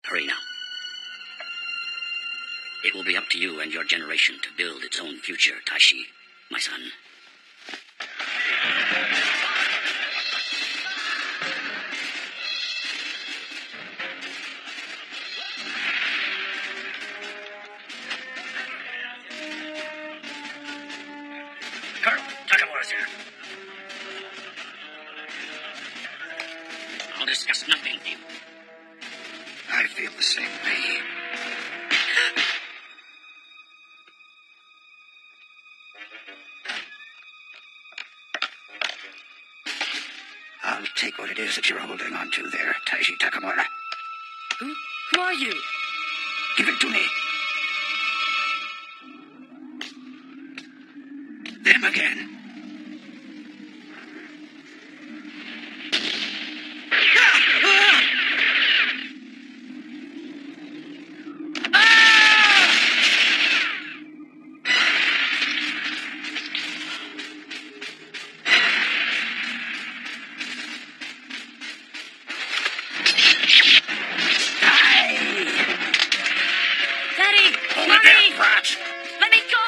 Hurry now. It will be up to you and your generation to build its own future, Taishi, my son. Colonel, Takamura's here. I'll discuss nothing with you. I feel the same way. I'll take what it is that you're holding on to there, Taishi Takamura. Who are you? Give it to me. Them again. Daddy! Hold Mommy! it down, Bratz. Let me go!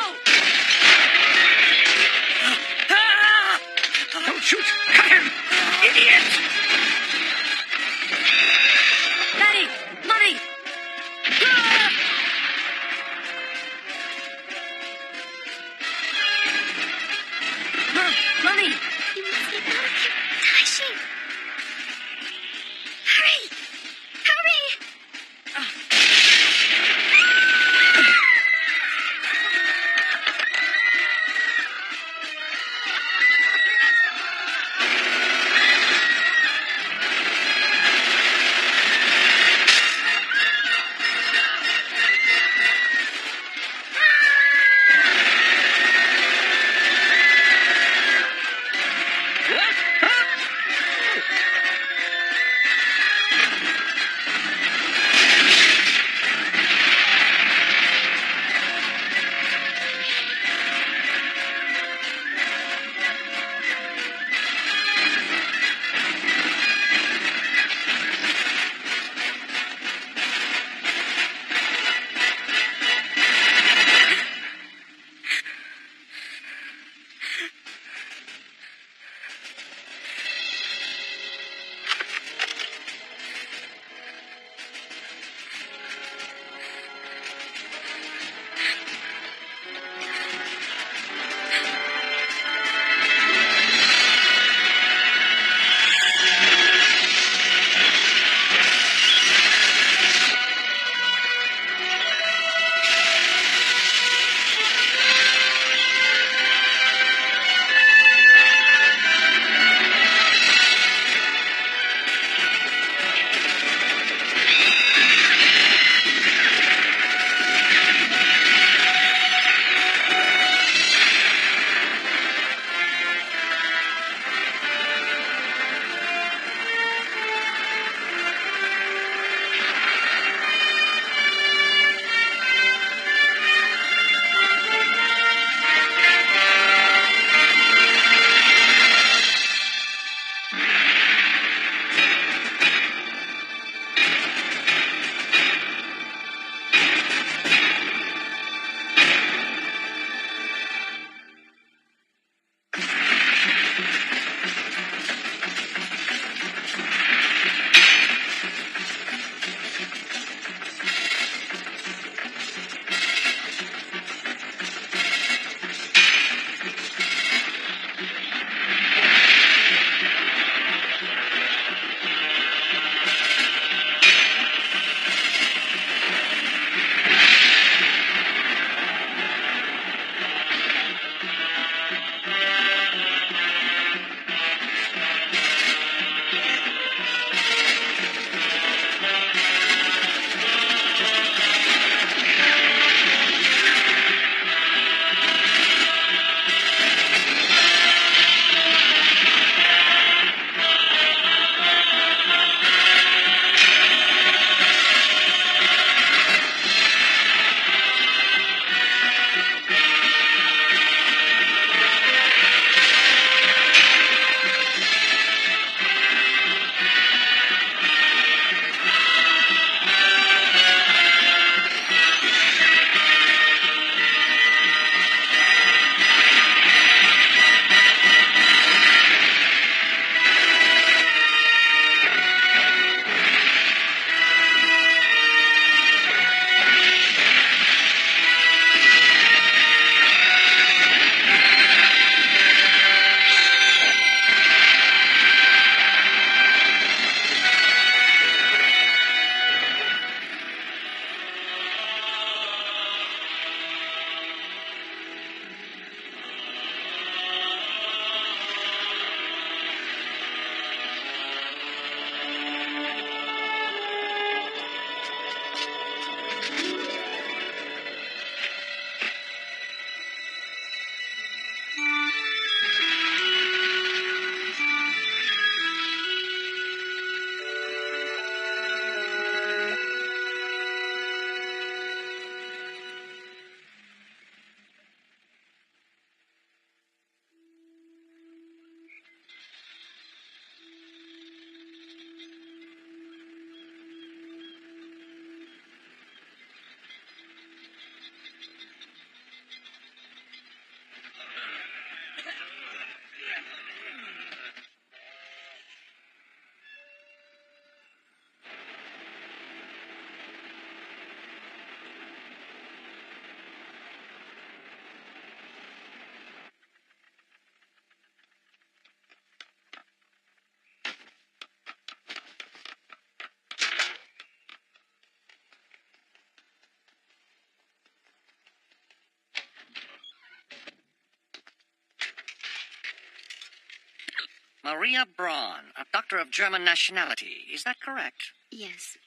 Maria Braun, a doctor of German nationality. Is that correct? Yes.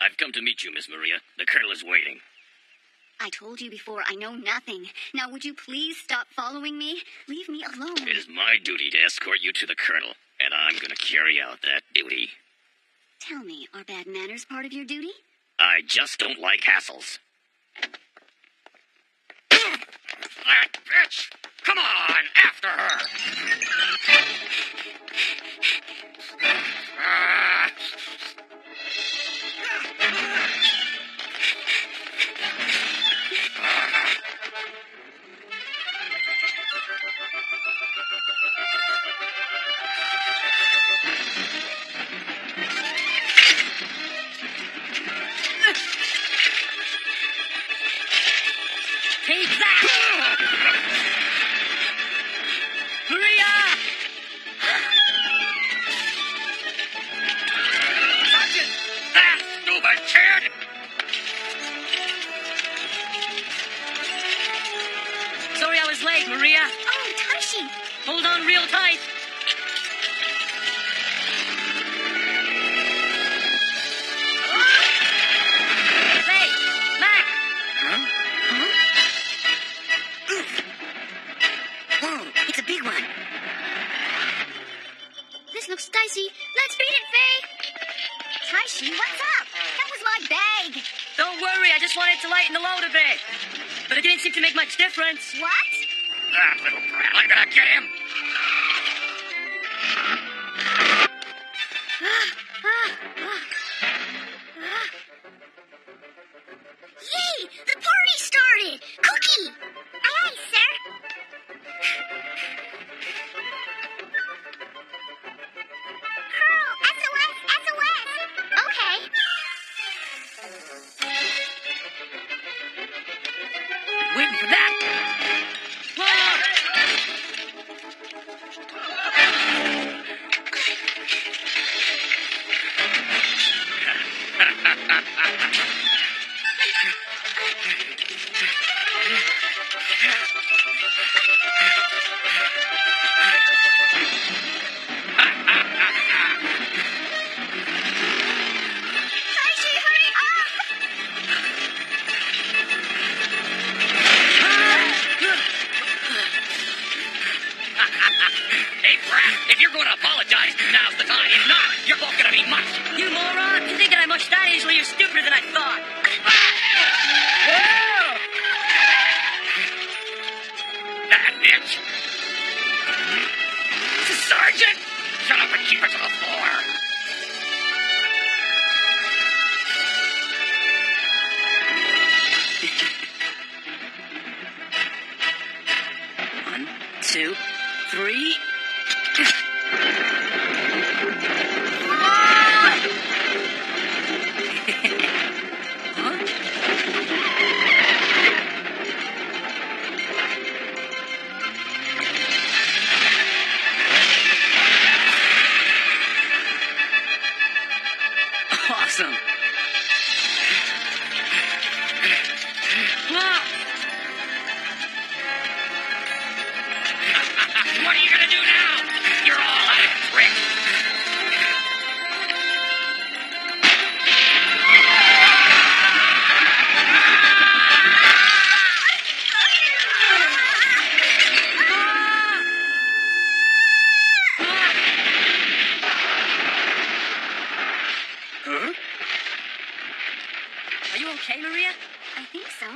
I've come to meet you, Miss Maria. The Colonel is waiting. I told you before, I know nothing. Now, would you please stop following me? Leave me alone. It is my duty to escort you to the Colonel, and I'm going to carry out that duty. Tell me, are bad manners part of your duty? I just don't like hassles. That bitch! Come on, after her! Take that! Maria! Sergeant! That stupid kid! Sorry I was late, Maria. Oh, Taishi! Hold on real tight. Hey, Mac! Whoa, it's a big one. This looks dicey. Let's beat it, Faye! Taishi, what's up? That was my bag. Don't worry, I just wanted to lighten the load a bit. But it didn't seem to make much difference. What? That little brat, I'm gonna get him! Yay! The party started! Cookie! Aye, aye, sir. Hurl! SOS! SOS! Okay. Waiting for that. Whoa! Taishi, hurry up! Hey, brat, if you're going to apologize, now's the time. If not, you're both going to be munched. You moron! You thinking I mushed that easily? You're stupider than I thought. That bitch! Sergeant! Shut up and keep it to the floor! One, two, three. Awesome. What are you gonna do now? You're all out of tricks. Huh? Are you okay, Maria? I think so.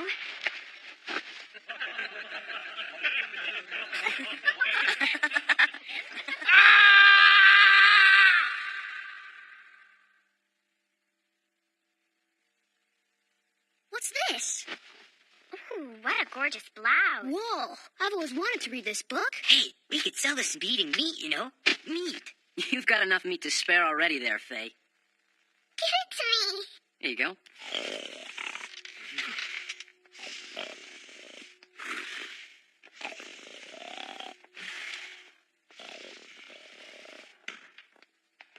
What's this? Ooh, what a gorgeous blouse. Whoa, I've always wanted to read this book. Hey, we could sell this some eating meat, you know? Meat. You've got enough meat to spare already there, Faye. Give it to me. Here you go.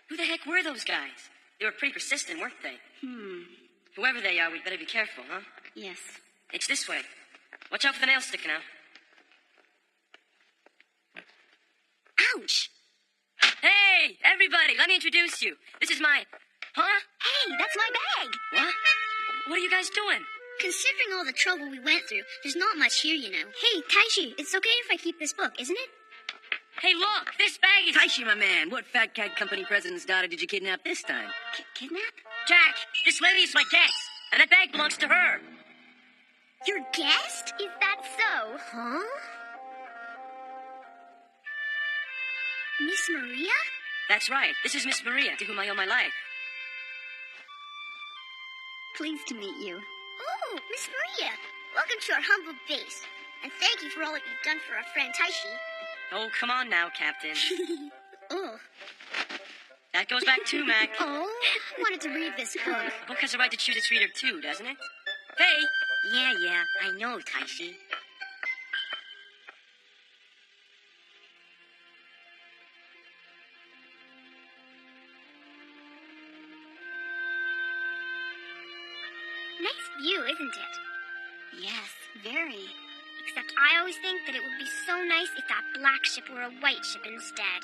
Who the heck were those guys? They were pretty persistent, weren't they? Whoever they are, we'd better be careful, huh? Yes. It's this way. Watch out for the nails sticking out. Ouch! Hey, everybody, let me introduce you. This is my... Huh? Hey, that's my bag! What? What are you guys doing? Considering all the trouble we went through, there's not much here, you know. Hey, Taishi, it's okay if I keep this book, isn't it? Hey, look, this bag is... Taishi, my man, what fat cat company president's daughter did you kidnap this time? Kidnap? Jack, this lady is my guest, and that bag belongs to her. Your guest? Is that so? Huh? Miss Maria? That's right. This is Miss Maria, to whom I owe my life. Pleased to meet you. Oh, Miss Maria. Welcome to our humble base. And thank you for all that you've done for our friend Taishi. Oh, come on now, Captain. Oh. That goes back too, Mac. Oh, I wanted to read this book. A book has a right to choose its reader too, doesn't it? Hey! Yeah, I know, Taishi. Nice view, isn't it? Yes, very. Except I always think that it would be so nice if that black ship were a white ship instead.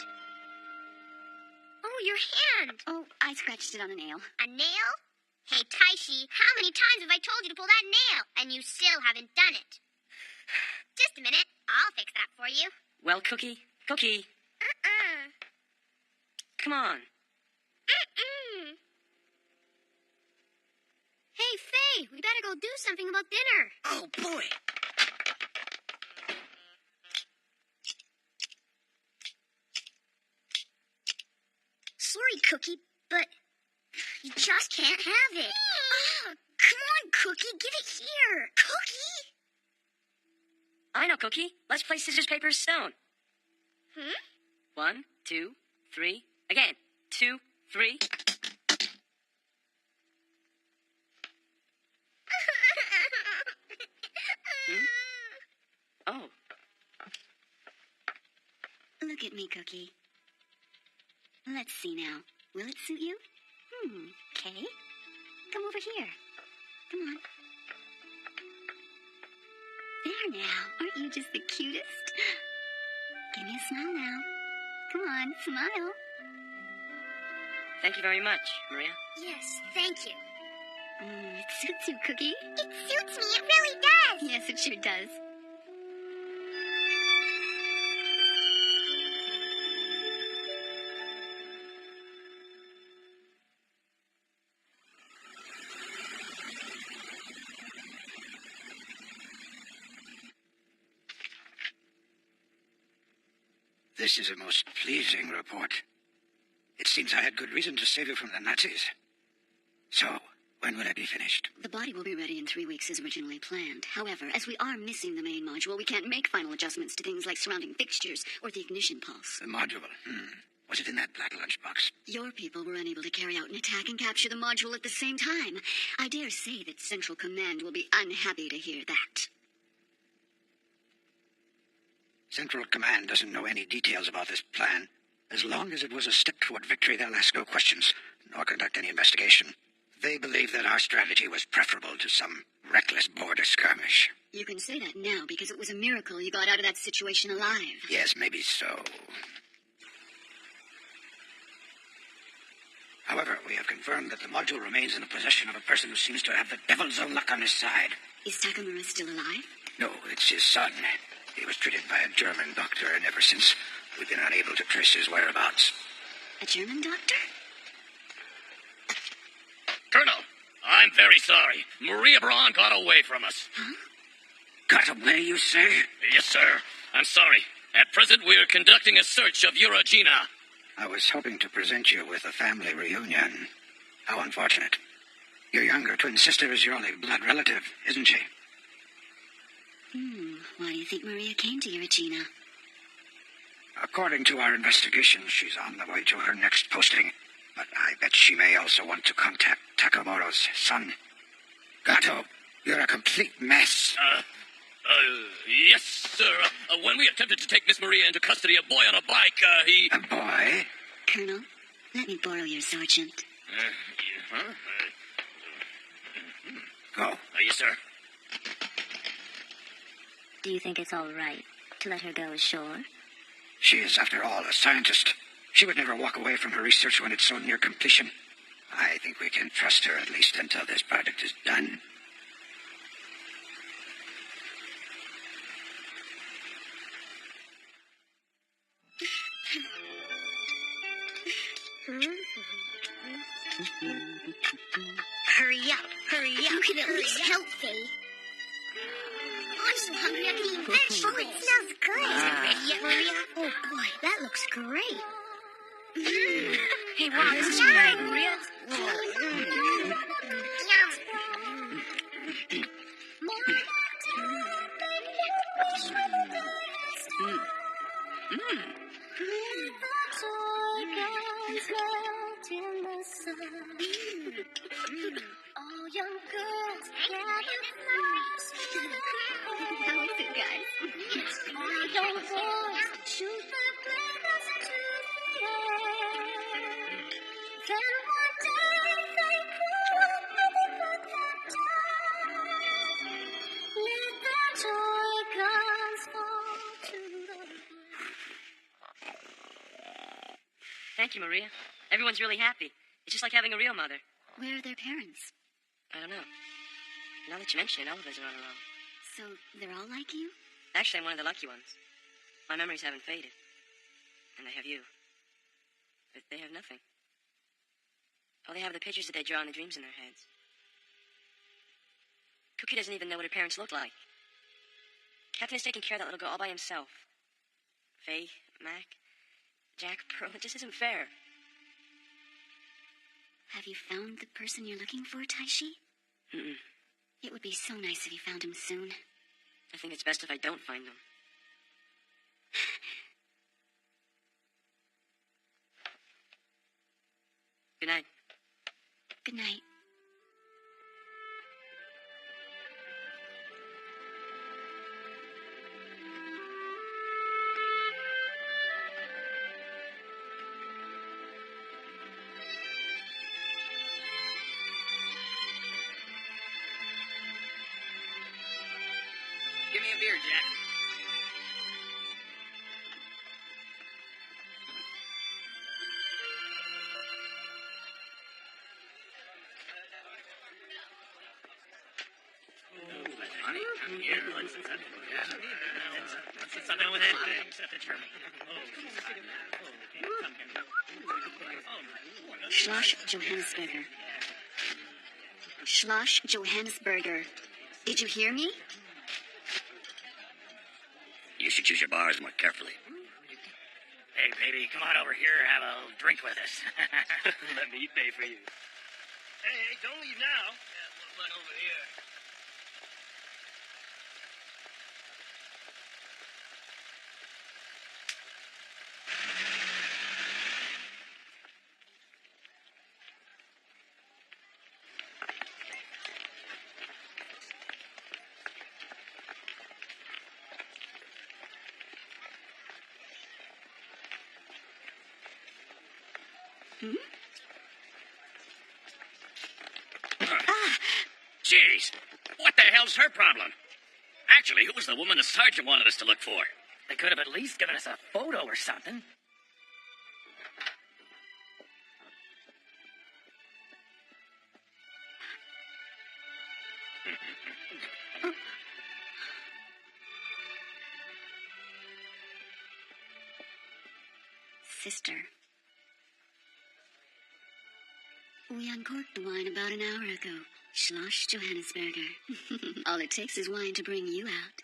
Oh, your hand! Oh, I scratched it on a nail. A nail? Hey, Taishi, how many times have I told you to pull that nail, and you still haven't done it? Just a minute. I'll fix that for you. Well, Cookie. Come on. Hey, Faye, we better go do something about dinner. Oh, boy. Sorry, Cookie, but you just can't have it. Oh, come on, Cookie, give it here. Cookie? I know, Cookie. Let's play scissors, paper, stone. 1, 2, 3. Again. 2, 3. Oh. Look at me, Cookie. Let's see now. Will it suit you? Okay. Come over here. Come on. There now. Aren't you just the cutest? Give me a smile now. Come on, smile. Thank you very much, Maria. Yes, thank you. It suits you, Cookie. It suits me, it really does. Yes, it sure does. This is a most pleasing report. It seems I had good reason to save you from the Nazis. So, when will it be finished? The body will be ready in 3 weeks as originally planned. However, as we are missing the main module, we can't make final adjustments to things like surrounding fixtures or the ignition pulse. The module? Was it in that black lunchbox? Your people were unable to carry out an attack and capture the module at the same time. I dare say that Central Command will be unhappy to hear that. Central Command doesn't know any details about this plan. As long as it was a step toward victory, they'll ask no questions, nor conduct any investigation. They believe that our strategy was preferable to some reckless border skirmish. You can say that now because it was a miracle you got out of that situation alive. Yes, maybe so. However, we have confirmed that the module remains in the possession of a person who seems to have the devil's own luck on his side. Is Takamura still alive? No, it's his son. He was treated by a German doctor, and ever since, we've been unable to trace his whereabouts. A German doctor? Colonel, I'm very sorry. Maria Braun got away from us. Huh? Got away, you say? Yes, sir. I'm sorry. At present, we're conducting a search of Eurogina. I was hoping to present you with a family reunion. How unfortunate. Your younger twin sister is your only blood relative, isn't she? Why do you think Maria came to Eurogina? According to our investigation, she's on the way to her next posting. But I bet she may also want to contact Takamura's son. Gato, you're a complete mess. Yes, sir. When we attempted to take Miss Maria into custody, a boy on a bike, he... A boy? Colonel, let me borrow your sergeant. Go. Yes, sir. Do you think it's all right to let her go ashore? She is, after all, a scientist. She would never walk away from her research when it's so near completion. I think we can trust her at least until this project is done. Hurry up, hurry up. You can at least help, Faye. I'm so hungry I can eat vegetables. Oh, it smells good. Is it ready yet, Maria? Oh, boy, that looks great. Hey, wow, this is great, Maria. All young girls gather fast. How is it, guys? All young boys shoot their bladders to the air. Then one day they grow up and they put them down. Let their toy guns fall to the ground. Thank you, Maria. Everyone's really happy. It's just like having a real mother. Where are their parents? I don't know. Now that you mention it, Oliver's are all alone. So they're all like you? Actually, I'm one of the lucky ones. My memories haven't faded. And they have you. But they have nothing. All they have are the pictures that they draw and the dreams in their heads. Cookie doesn't even know what her parents look like. Captain is taking care of that little girl all by himself. Faye, Mac, Jack, Pearl, it just isn't fair. Have you found the person you're looking for, Taishi? Mm-mm. It would be so nice if you found him soon. I think it's best if I don't find them. Good night. Good night. Give me a beer, Jack. Schloss Johannesburger. Schloss Johannesburger. Did you hear me? You should choose your bars more carefully. Hey, baby, come on over here, have a drink with us. Let me pay for you. Hey, don't leave now. Yeah, we'll run over here. Jeez, what the hell's her problem? Actually, who was the woman the sergeant wanted us to look for? They could have at least given us a photo or something. Sister. We uncorked the wine about an hour ago. Schloss Johannesburger. All it takes is wine to bring you out.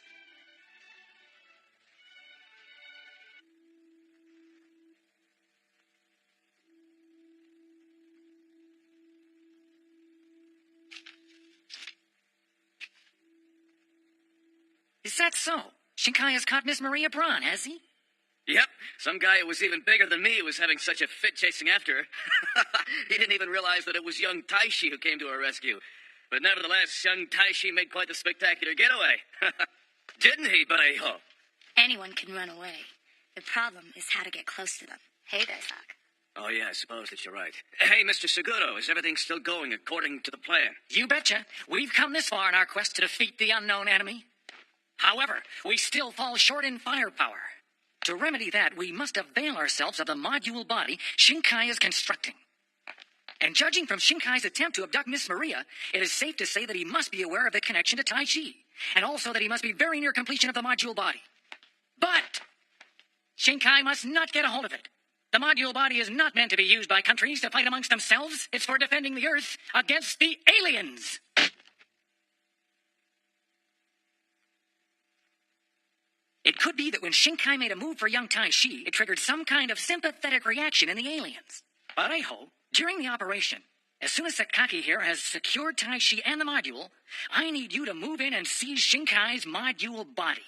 Is that so? Shinkai has caught Miss Maria Braun, has he? Yep, some guy who was even bigger than me was having such a fit chasing after her. He didn't even realize that it was young Taishi who came to her rescue. But nevertheless, young Taishi made quite the spectacular getaway. Didn't he, Barejo? Anyone can run away. The problem is how to get close to them. Hey there, Sock. Oh, yeah, I suppose that you're right. Hey, Mr. Seguro, is everything still going according to the plan? You betcha. We've come this far in our quest to defeat the unknown enemy. However, we still fall short in firepower. To remedy that, we must avail ourselves of the module body Shinkai is constructing. And judging from Shinkai's attempt to abduct Miss Maria, it is safe to say that he must be aware of the connection to Tai Chi, and also that he must be very near completion of the module body. But Shinkai must not get a hold of it. The module body is not meant to be used by countries to fight amongst themselves. It's for defending the Earth against the aliens. It could be that when Shinkai made a move for young Taishi, it triggered some kind of sympathetic reaction in the aliens. But I hope, during the operation, as soon as Sakaki here has secured Taishi and the module, I need you to move in and seize Shinkai's module body.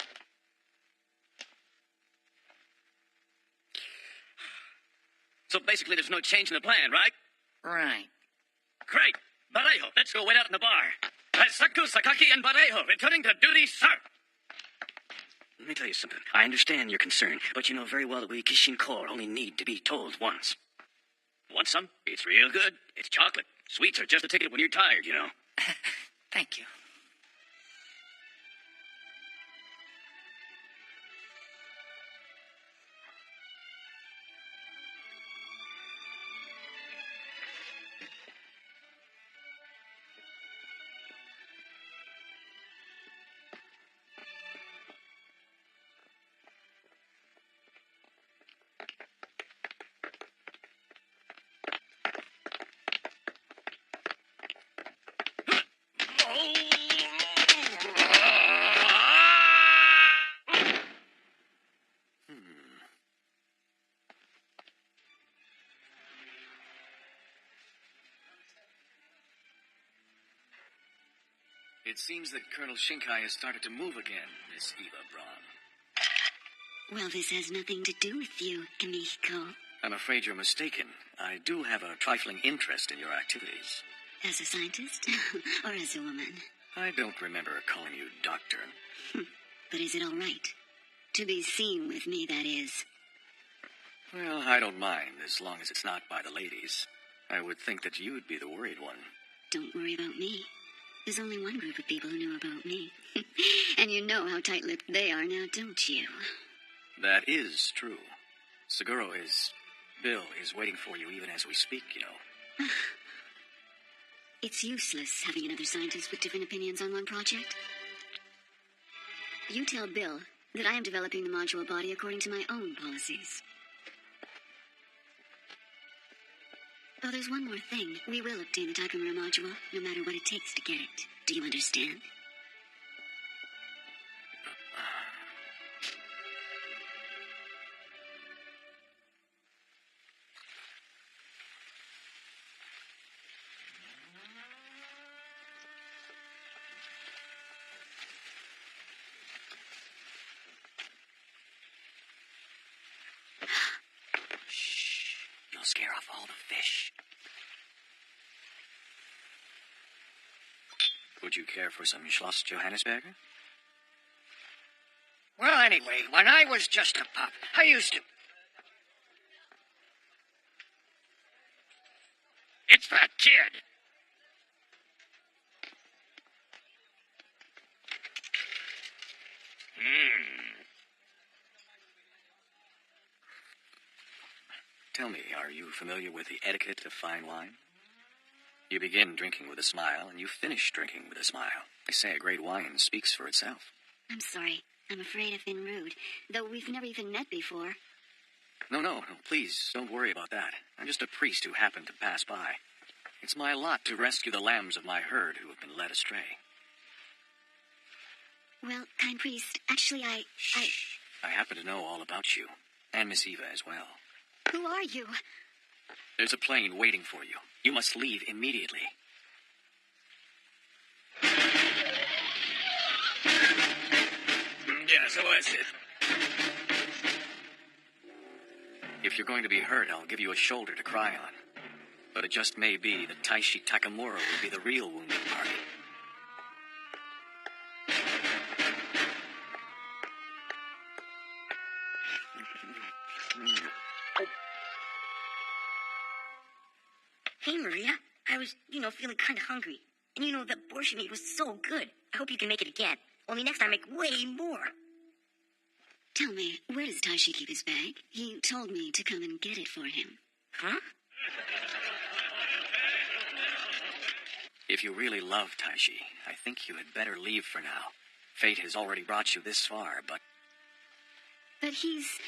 So basically there's no change in the plan, right? Right. Great. Barejo, let's go wait out in the bar. Saku, Sakaki, and Barejo, returning to duty, sir. Let me tell you something. I understand your concern, but you know very well that we Kishin Corps only need to be told once. Want some? It's real good. It's chocolate. Sweets are just a ticket when you're tired, you know. Thank you. It seems that Colonel Shinkai has started to move again, Miss Eva Braun. Well, this has nothing to do with you, Kamiko. I'm afraid you're mistaken. I do have a trifling interest in your activities. As a scientist? Or as a woman? I don't remember calling you doctor. But is it all right? To be seen with me, that is. Well, I don't mind, as long as it's not by the ladies. I would think that you'd be the worried one. Don't worry about me. There's only one group of people who know about me. And you know how tight-lipped they are now, don't you? That is true. Bill is waiting for you even as we speak, you know. It's useless having another scientist with different opinions on one project. You tell Bill that I am developing the module body according to my own policies. Oh, there's one more thing. We will obtain the Takamura module, no matter what it takes to get it. Do you understand? You'll scare off all the fish. Would you care for some Schloss Johannesberger? Well, anyway, when I was just a pup, I used to... It's that kid. Tell me, are you familiar with the etiquette of fine wine? You begin drinking with a smile, and you finish drinking with a smile. They say a great wine speaks for itself. I'm sorry. I'm afraid I've been rude, though we've never even met before. No, please, don't worry about that. I'm just a priest who happened to pass by. It's my lot to rescue the lambs of my herd who have been led astray. Well, kind priest, actually, I happen to know all about you, and Miss Eva as well. Who are you? There's a plane waiting for you. You must leave immediately. Yeah, so that's it. If you're going to be hurt, I'll give you a shoulder to cry on. But it just may be that Taishi Takamura will be the real wounded party. Hey, Maria. I was, feeling kind of hungry. And the borscht meat was so good. I hope you can make it again. Only next time make way more. Tell me, where does Taishi keep his bag? He told me to come and get it for him. Huh? If you really love Taishi, I think you had better leave for now. Fate has already brought you this far, but... But he's...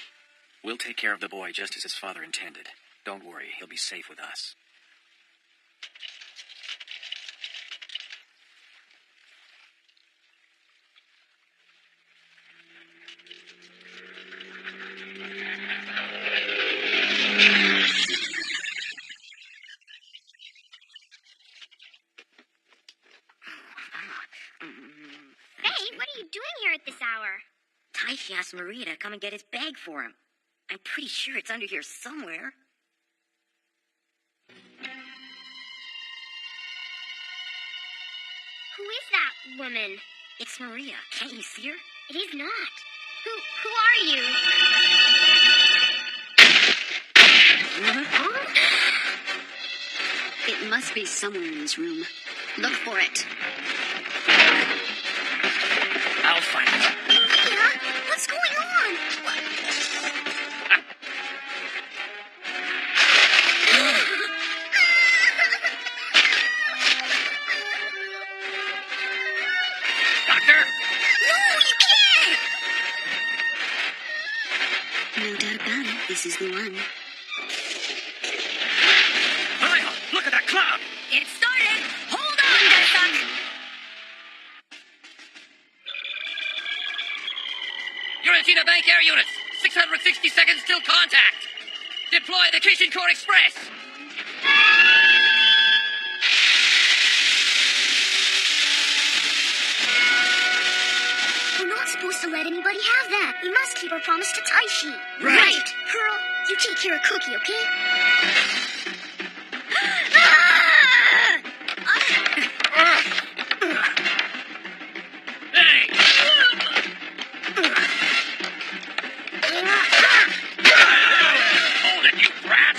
We'll take care of the boy just as his father intended. Don't worry, he'll be safe with us. Hey, what are you doing here at this hour? Taishi asked Maria to come and get his bag for him. I'm pretty sure it's under here somewhere. Who is that woman? It's Maria. Can't you see her? It is not. Who are you? It must be somewhere in this room. Look for it. I'll find it. Maria, what's going on? Doctor! No, you can't! No doubt about it, this is the one. Maria, look at that cloud! It started! Hold on, Deathsuck! Uratina Bank Air Units, 660 seconds till contact. Deploy the Kishin Corps Express. We're not supposed to let anybody have that. We must keep our promise to Taishi. Right. Pearl, you take care of Cookie, okay? Hey! Hold it, you brat!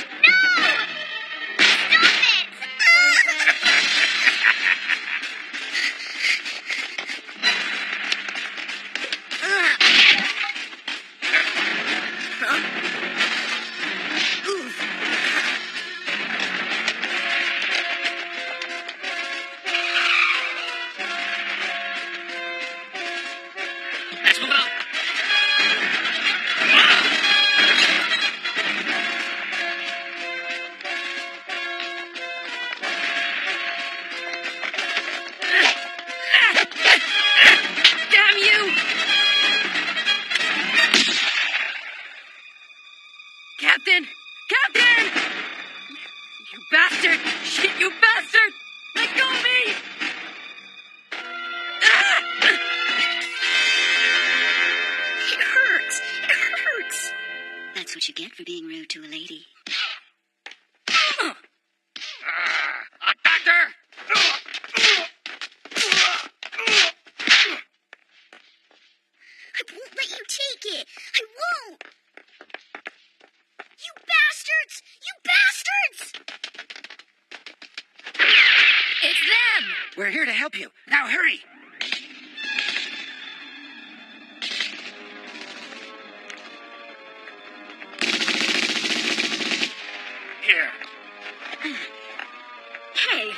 Let's move out. Damn you! Captain! Captain! You bastard! Shit, you bastard! Let go of me! It hurts. It hurts. That's what you get for being rude to a lady. Doctor! I won't let you take it. I won't. You bastards! You bastards! It's them! We're here to help you. Now hurry! Here. Hey,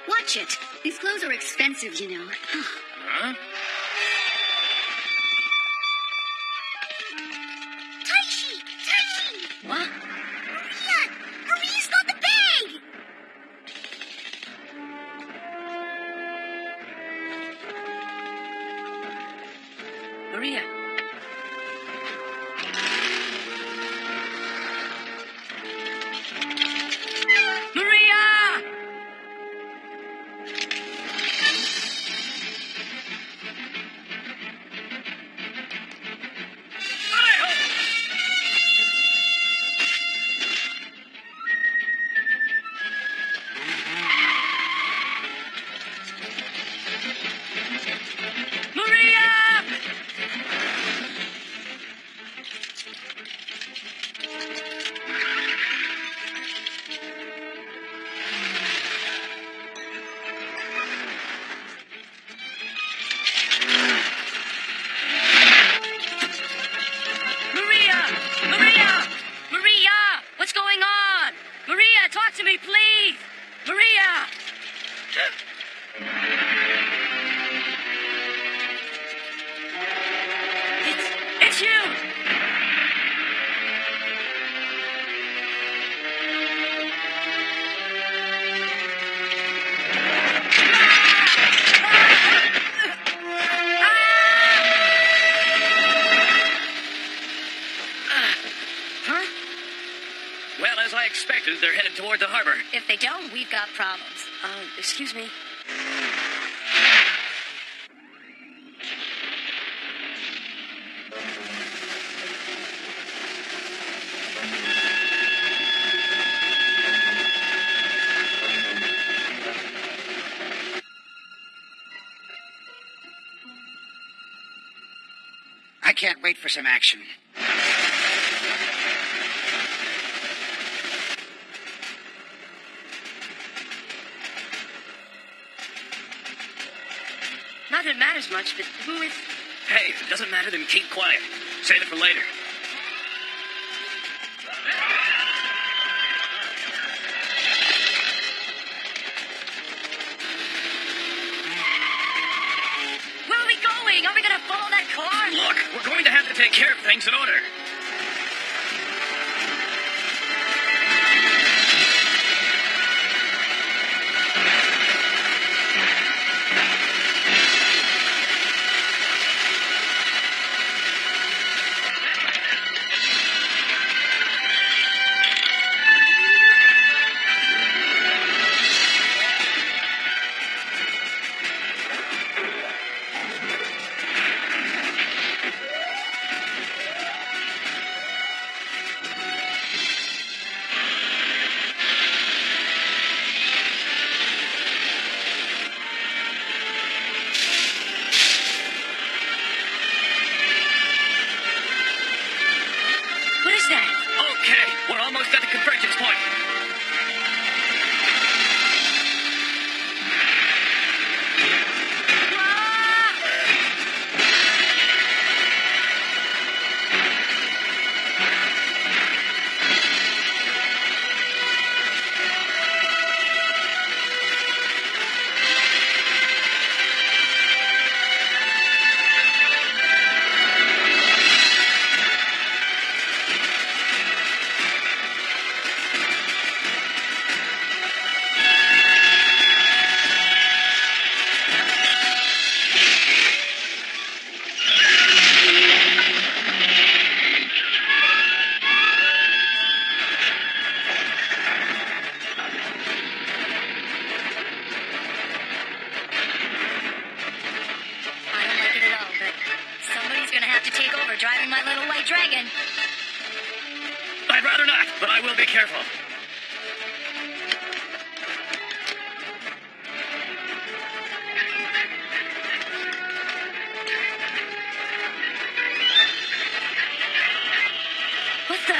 watch it. These clothes are expensive, you know. Huh? Taishi! Taishi! What? Maria! Maria's got the bag! Maria. Maria! Shoot! Well, as I expected, they're headed toward the harbor. If they don't, we've got problems. Excuse me. I can't wait for some action. Not that it matters much, but who is... Hey, if it doesn't matter, then keep quiet. Save it for later. Where are we going? Are we gonna follow that car? Look, we're going to have to take care of things in order. What is that? Okay, we're almost at the convergence point. I don't like it at all, but somebody's gonna have to take over driving my little white dragon. I'd rather not, but I will be careful. What the...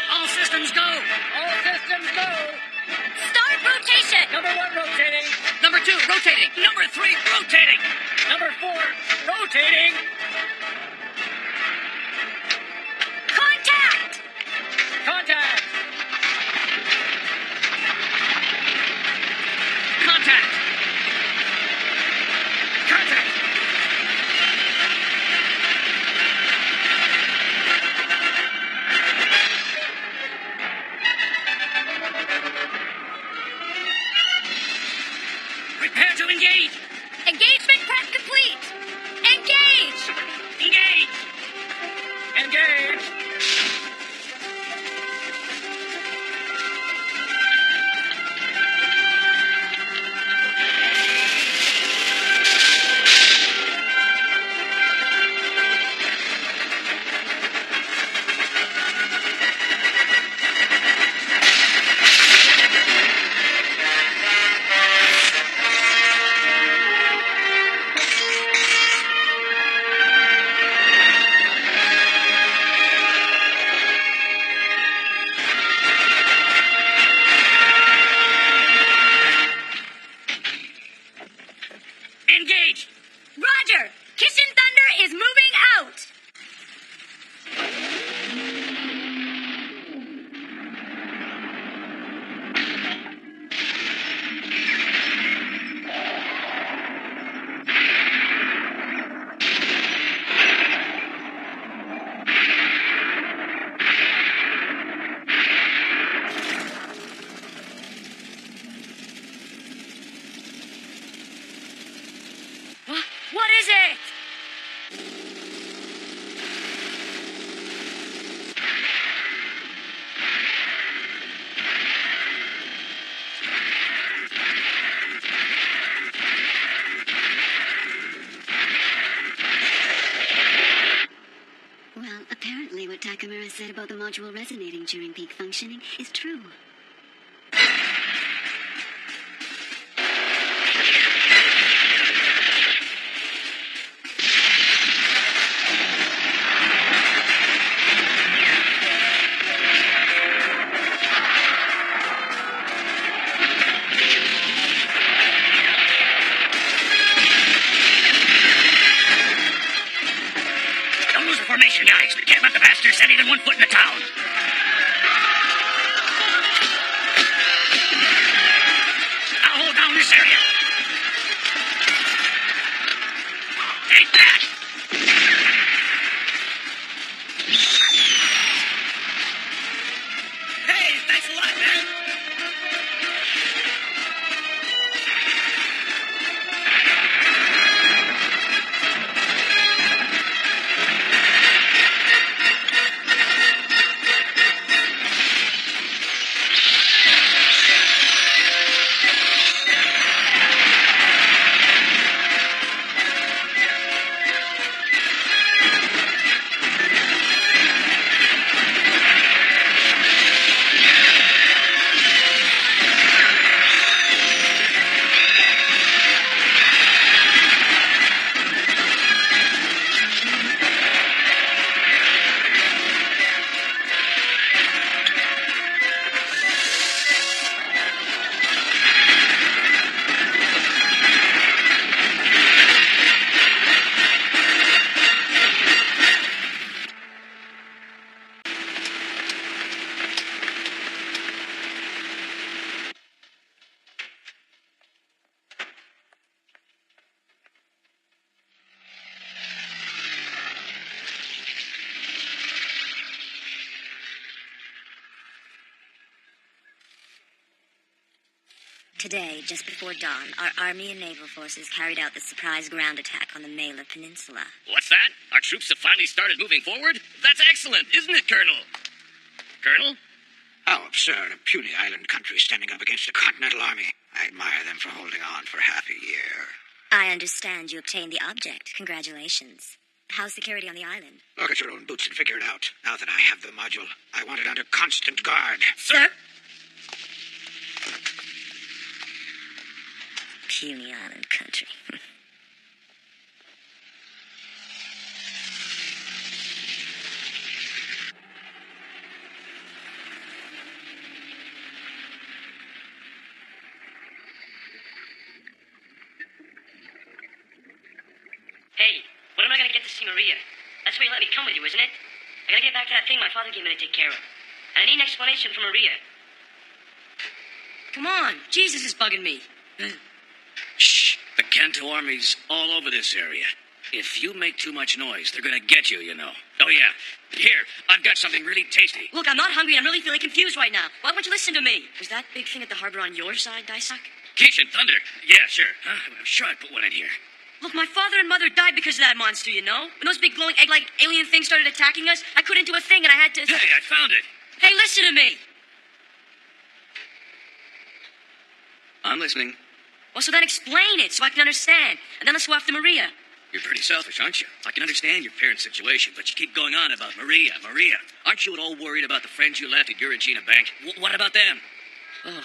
All systems go! All systems go! Start rotation! Number 1 rotating. Number 2, rotating. Number 3, rotating. Number 4 rotating. Contact! Contact! Contact. Contact. Prepare to engage. Engagement prep complete! Engage! Engage. Engage! is it? Well, apparently what Takamura said about the module resonating during peak functioning is true. Don't lose the formation, guys. We can't let the bastards set even one foot in the town. I'll hold down this area. Take that. Hey, thanks a lot, man. Today, just before dawn, our Army and Naval forces carried out the surprise ground attack on the Mela Peninsula. What's that? Our troops have finally started moving forward? That's excellent, isn't it, Colonel? Colonel? How absurd, a puny island country standing up against a continental army. I admire them for holding on for half a year. I understand you obtained the object. Congratulations. How's security on the island? Look at your own boots and figure it out. Now that I have the module, I want it under constant guard. Sir? Puny island country. Hey, when am I gonna get to see Maria? That's why you let me come with you, isn't it? I gotta get back to that thing my father gave me to take care of. And I need an explanation from Maria. Come on, Jesus is bugging me. Shh. The Kanto army's all over this area. If you make too much noise, they're gonna get you, you know. Oh, yeah. Here, I've got something really tasty. Look, I'm not hungry. I'm really feeling confused right now. Why won't you listen to me? Was that big thing at the harbor on your side, Daisak? Kishin Thunder. Yeah, sure. I'm sure I put one in here. Look, my father and mother died because of that monster, you know? When those big glowing egg-like alien things started attacking us, I couldn't do a thing and I had to... Hey, I found it. Hey, listen to me! I'm listening. Well, so then explain it so I can understand. And then let's go after Maria. You're pretty selfish, aren't you? I can understand your parents' situation, but you keep going on about Maria. Aren't you at all worried about the friends you left at your Regina Bank? What about them? Oh.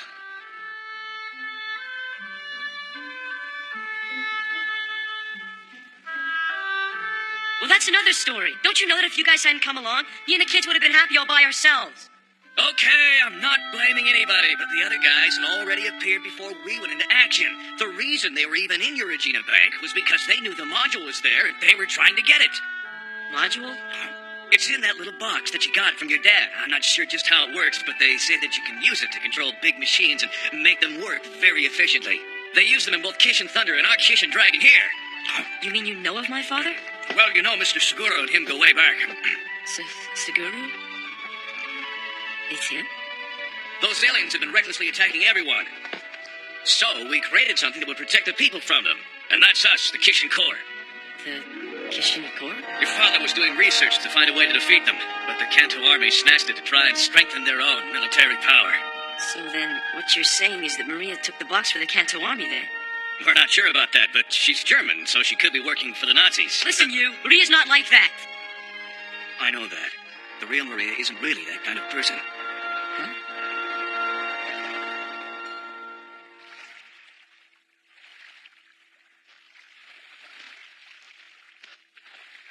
Well, that's another story. Don't you know that if you guys hadn't come along, me and the kids would have been happy all by ourselves? Okay, I'm not blaming anybody, but the other guys had already appeared before we went into action. The reason they were even in your Regina Bank was because they knew the module was there and they were trying to get it. Module? It's in that little box that you got from your dad. I'm not sure just how it works, but they say that you can use it to control big machines and make them work very efficiently. They use them in both Kishin Thunder and our Kishin Dragon here. You mean you know of my father? Well, you know Mr. Seguro and him go way back. Seguro? It's him? Those aliens have been recklessly attacking everyone. So we created something that would protect the people from them. And that's us, the Kishin Corps. The Kishin Corps? Your father was doing research to find a way to defeat them, but the Kanto army snatched it to try and strengthen their own military power. So then, what you're saying is that Maria took the box for the Kanto army then? We're not sure about that, but she's German, so she could be working for the Nazis. Listen, you! Maria's not like that! I know that. The real Maria isn't really that kind of person. Huh?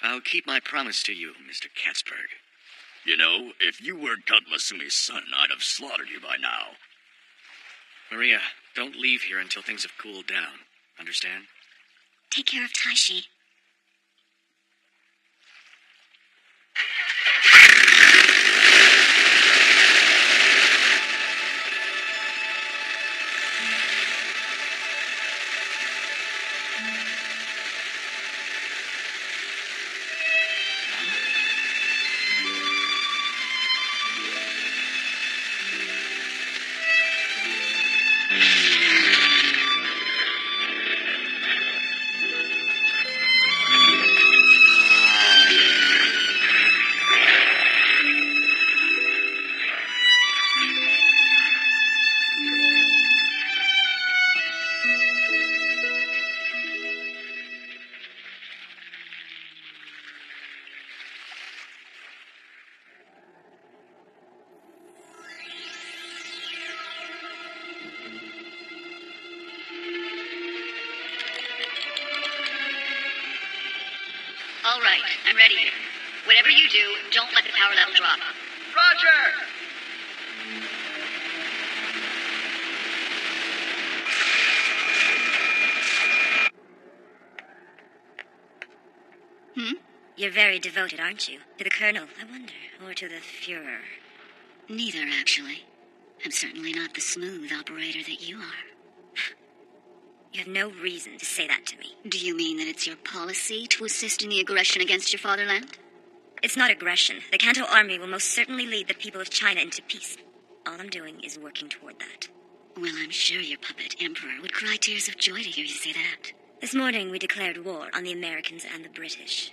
I'll keep my promise to you, Mr. Katzberg. You know, if you weren't Count Masumi's son, I'd have slaughtered you by now. Maria, don't leave here until things have cooled down. Understand? Take care of Taishi. All right, I'm ready. Whatever you do, don't let the power level drop. Roger! You're very devoted, aren't you? To the Colonel, I wonder, or to the Fuhrer? Neither, actually. I'm certainly not the smooth operator that you are. You have no reason to say that to me. Do you mean that it's your policy to assist in the aggression against your fatherland? It's not aggression. The Kanto army will most certainly lead the people of China into peace. All I'm doing is working toward that. Well, I'm sure your puppet Emperor would cry tears of joy to hear you say that. This morning we declared war on the Americans and the British.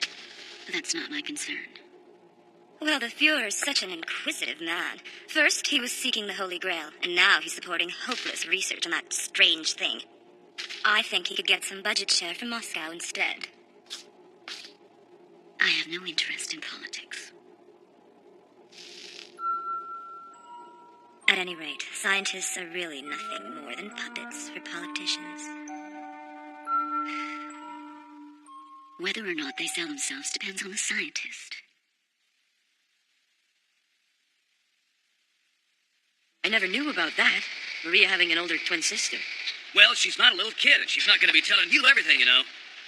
That's not my concern. Well, the Fuhrer is such an inquisitive man. First, he was seeking the Holy Grail, and now he's supporting hopeless research on that strange thing. I think he could get some budget share from Moscow instead. I have no interest in politics. At any rate, scientists are really nothing more than puppets for politicians. Whether or not they sell themselves depends on the scientist. I never knew about that. Maria having an older twin sister. Well, she's not a little kid, and she's not going to be telling you everything, you know.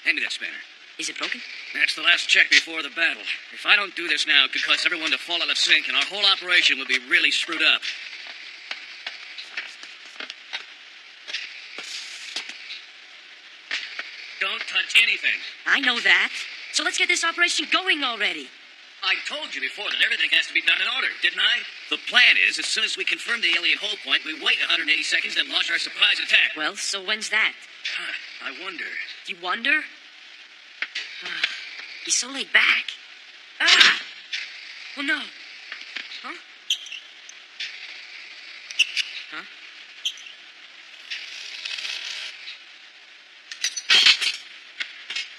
Hand me that spanner. Is it broken? That's the last check before the battle. If I don't do this now, it could cause everyone to fall out of sync, and our whole operation would be really screwed up. Don't touch anything. I know that. So let's get this operation going already. I told you before that everything has to be done in order, didn't I? The plan is, as soon as we confirm the alien hold point, we wait 180 seconds, then launch our surprise attack. Well, so when's that? I wonder. You wonder? He's so laid back. Ah! Oh, no. Huh? Huh?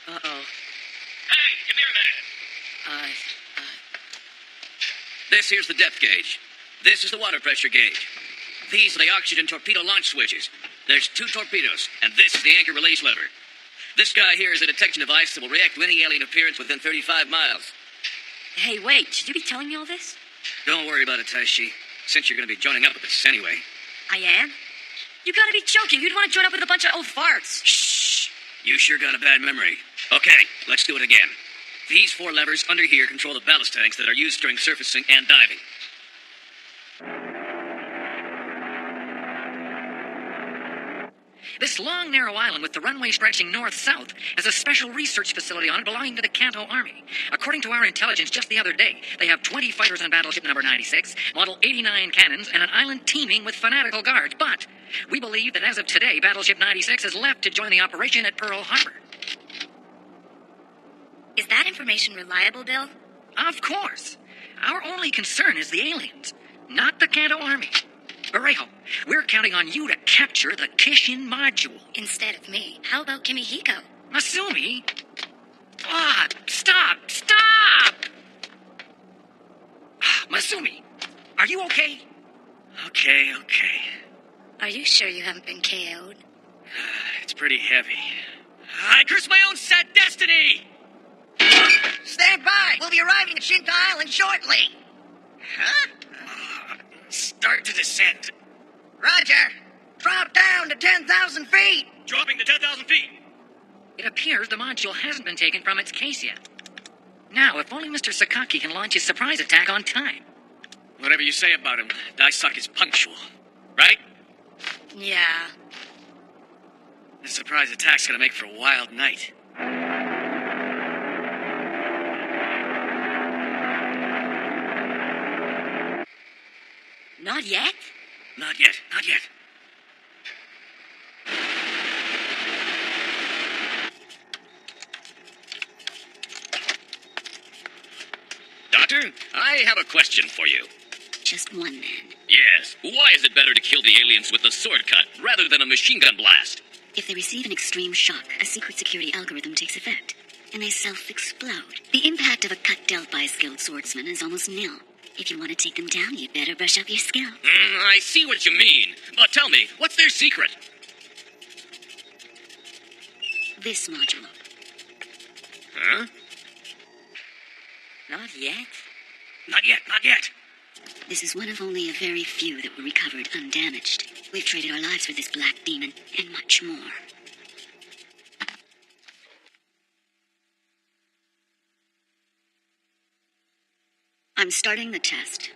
Uh-oh. Hey, come here a minute. This here's the depth gauge. This is the water pressure gauge. These are the oxygen torpedo launch switches. There's 2 torpedoes, and this is the anchor release lever. This guy here is a detection device that will react to any alien appearance within 35 miles. Hey, wait. Should you be telling me all this? Don't worry about it, Taishi, since you're going to be joining up with us anyway. I am? You gotta be joking. You'd want to join up with a bunch of old farts. Shh! You sure got a bad memory. Okay, let's do it again. These 4 levers under here control the ballast tanks that are used during surfacing and diving. This long, narrow island with the runway stretching north-south has a special research facility on it belonging to the Kanto Army. According to our intelligence just the other day, they have 20 fighters on battleship number 96, model 89 cannons, and an island teeming with fanatical guards. But we believe that as of today, battleship 96 has left to join the operation at Pearl Harbor. information reliable, Bill? Of course. Our only concern is the aliens, not the Kanto army. Parejo, we're counting on you to capture the Kishin module. Instead of me, how about Kimihiko? Masumi? Ah, stop! Stop! Masumi, are you okay? Okay. Are you sure you haven't been KO'd? It's pretty heavy. I curse my own sad destiny! Stand by! We'll be arriving at Shinkai Island shortly! Huh? Start to descend. Roger! Drop down to 10,000 feet! Dropping to 10,000 feet. It appears the module hasn't been taken from its case yet. Now, if only Mr. Sakaki can launch his surprise attack on time. Whatever you say about him, Daisak is punctual. Right? Yeah. This surprise attack's gonna make for a wild night. Not yet? Not yet. Doctor, I have a question for you. Just one, man. Yes. Why is it better to kill the aliens with a sword cut rather than a machine gun blast? If they receive an extreme shock, a secret security algorithm takes effect, and they self-explode. The impact of a cut dealt by a skilled swordsman is almost nil. If you want to take them down, you'd better brush up your skill. I see what you mean. But tell me, what's their secret? This module. Huh? Not yet? Not yet. This is one of only a very few that were recovered undamaged. We've traded our lives for this black demon, and much more. I'm starting the test.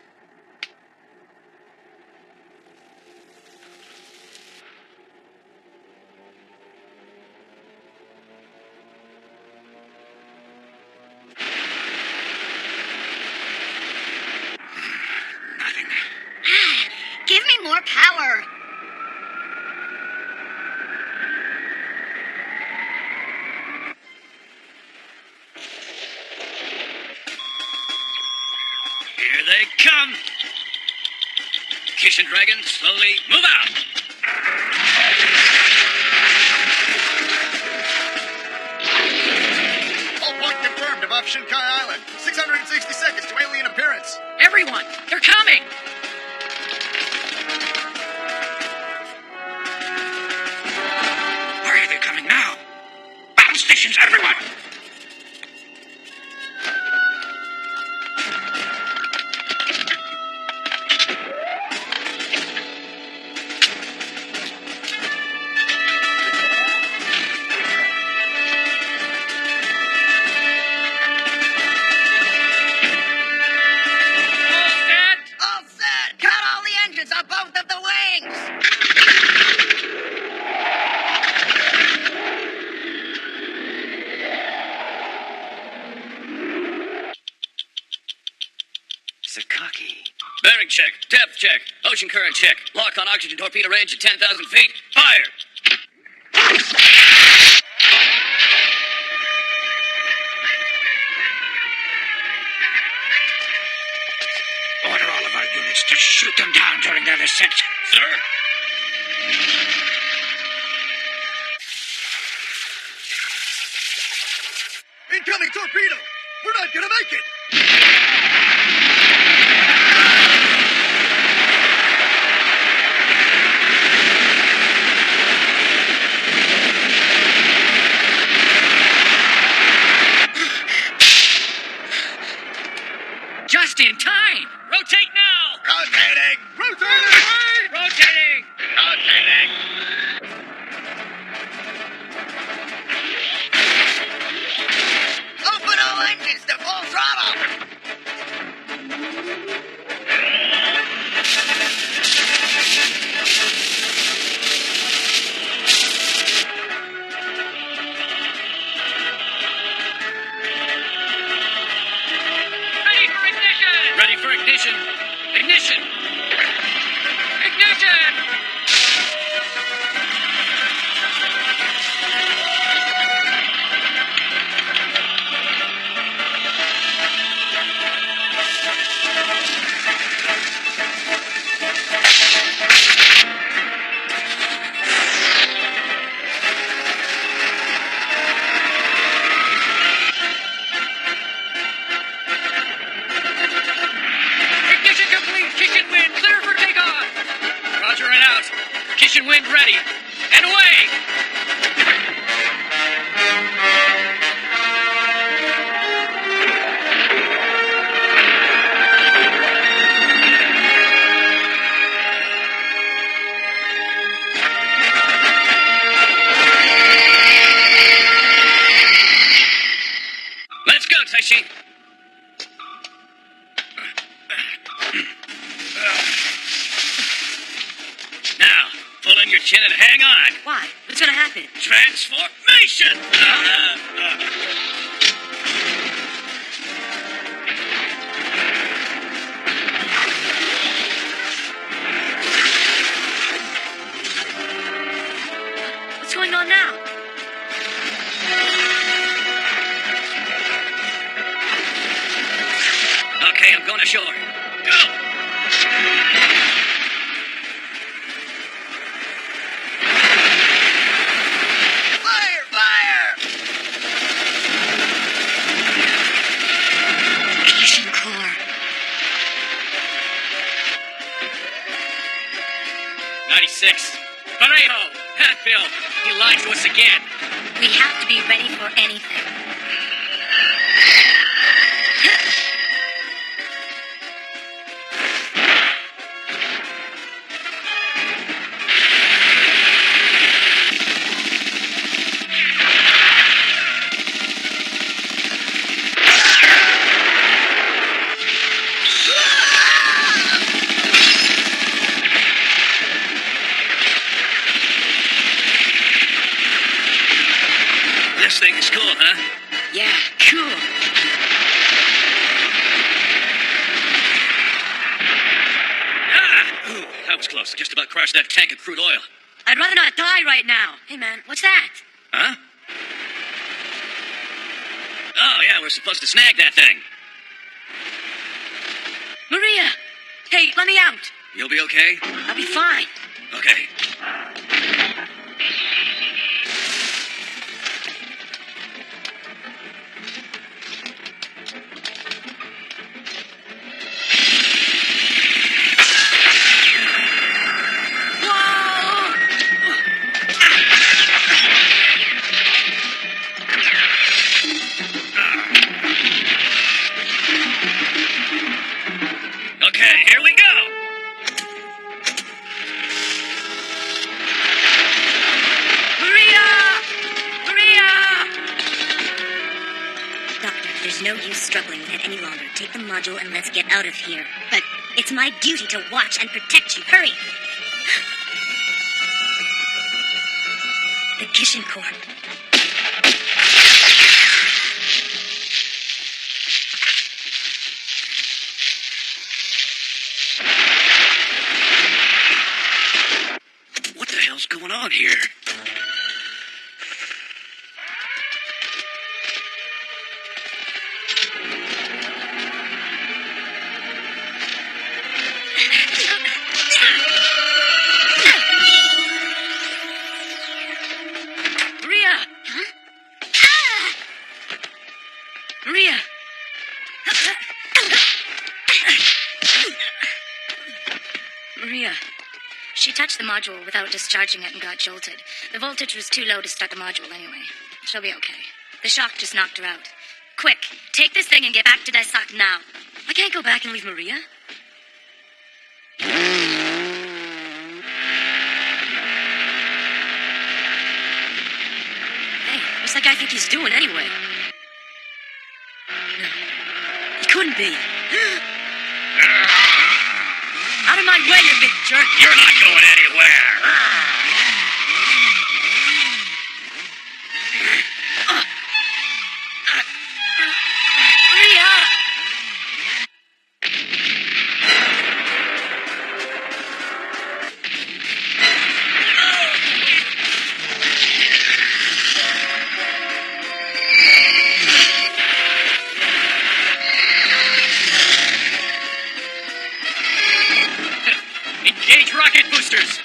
Nothing. Give me more power! Here they come. Kishin Dragon, slowly move out. All point confirmed above Shinkai Island. 660 seconds to alien appearance. Everyone, they're coming! Where are they coming now? Battle stations, everyone! All set! Cut all the engines on both of the wings! Sakaki. Bearing check, depth check, ocean current check, lock on oxygen torpedo range at 10,000 feet. Fire! Order all of our units to shoot them down during their descent. Sir? Incoming torpedo! We're not gonna make it! Just in time! Rotate now! Rotating! Rotating! Rotating! Rotating! Open all engines to full throttle! ready. And away! Let's go, Taishi. Now, pull in your chin and hang on. Why? What's gonna happen? Transformation! What's going on now? Okay, I'm going ashore. Go! Fire! Fire! Kishin Corps. 96. Parejo! Hatfield! He lied to us again. We have to be ready for anything. This thing is cool, huh? Yeah, cool. Ah! Ooh, that was close. I just about crushed that tank of crude oil. I'd rather not die right now. Hey, man, what's that? Huh? Oh, yeah, we're supposed to snag that thing. Maria! Hey, let me out. You'll be okay? I'll be fine. Okay. Okay, here we go. Maria! Maria! Doctor, there's no use struggling with it any longer. Take the module and let's get out of here. But it's my duty to watch and protect you. Hurry! The Kishin Corps. What the hell's going on here? Maria! Huh? Maria! Maria. She touched the module without discharging it and got jolted. The voltage was too low to start the module anyway. She'll be okay. The shock just knocked her out. Quick, take this thing and get back to Daisak now. I can't go back and leave Maria. Hey, what's that guy think he's doing anyway? No, he couldn't be. Out of my way, you big jerk! You're not going anywhere. Maria! Engage rocket boosters.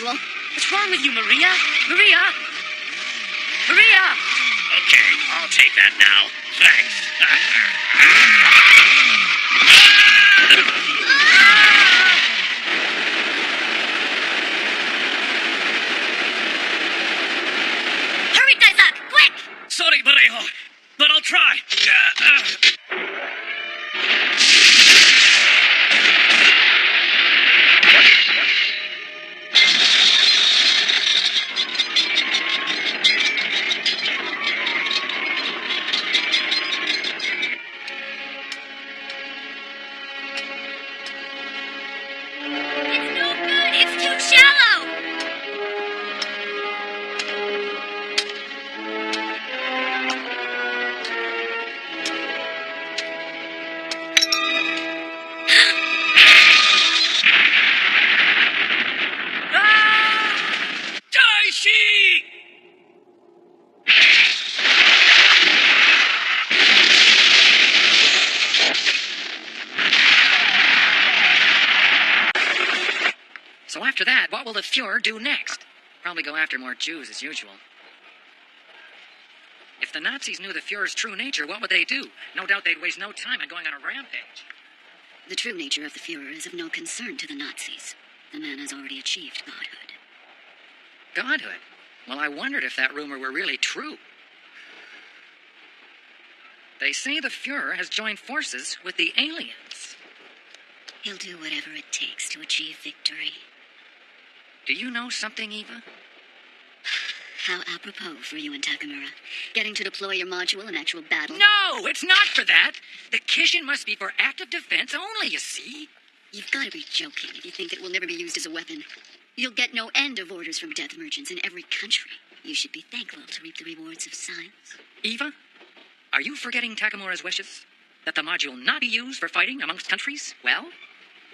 module. What's wrong with you, Maria? Maria! Maria! Okay, I'll take that now. Thanks. Hurry, Daisa! Quick! Sorry, Barejo, but I'll try. It's no good! It's too shallow! Daishi! So after that, what will the Fuhrer do next? Probably go after more Jews as usual. If the Nazis knew the Fuhrer's true nature, what would they do? No doubt they'd waste no time in going on a rampage. The true nature of the Fuhrer is of no concern to the Nazis. The man has already achieved godhood. Godhood? Well, I wondered if that rumor were really true. They say the Fuhrer has joined forces with the aliens. He'll do whatever it takes to achieve victory. Do you know something, Eva? How apropos for you and Takamura. Getting to deploy your module in actual battle. No, it's not for that. The Kishin must be for active defense only, you see. You've got to be joking if you think it will never be used as a weapon. You'll get no end of orders from death merchants in every country. You should be thankful to reap the rewards of science. Eva, are you forgetting Takamura's wishes? That the module not be used for fighting amongst countries? Well,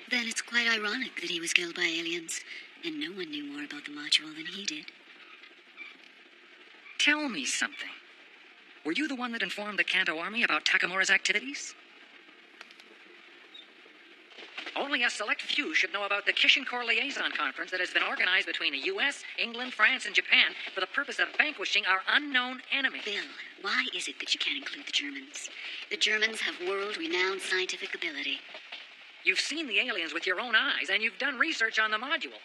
Then it's quite ironic that he was killed by aliens, and no one knew more about the module than he did. tell me something. Were you the one that informed the Kanto army about Takamura's activities? Only a select few should know about the Kishin Corps Liaison Conference that has been organized between the U.S., England, France, and Japan for the purpose of vanquishing our unknown enemy. Bill, why is it that you can't include the Germans? The Germans have world-renowned scientific ability. You've seen the aliens with your own eyes, and you've done research on the module.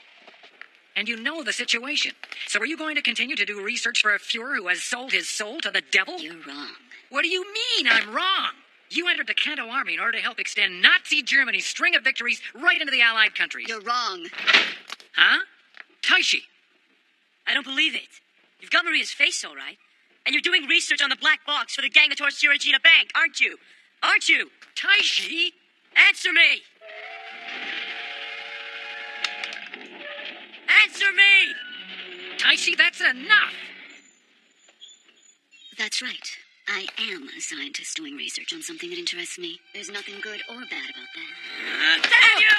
And you know the situation. So are you going to continue to do research for a Fuhrer who has sold his soul to the devil? You're wrong. What do you mean I'm wrong? You entered the Kanto army in order to help extend Nazi Germany's string of victories right into the Allied countries. You're wrong. Huh? Taishi. I don't believe it. You've got Maria's face all right. And you're doing research on the black box for the gang that tore Surigina Bank, aren't you? Aren't you? Taishi? Answer me! Answer me! Taishi, that's enough. That's right. I am a scientist doing research on something that interests me. There's nothing good or bad about that. Damn you!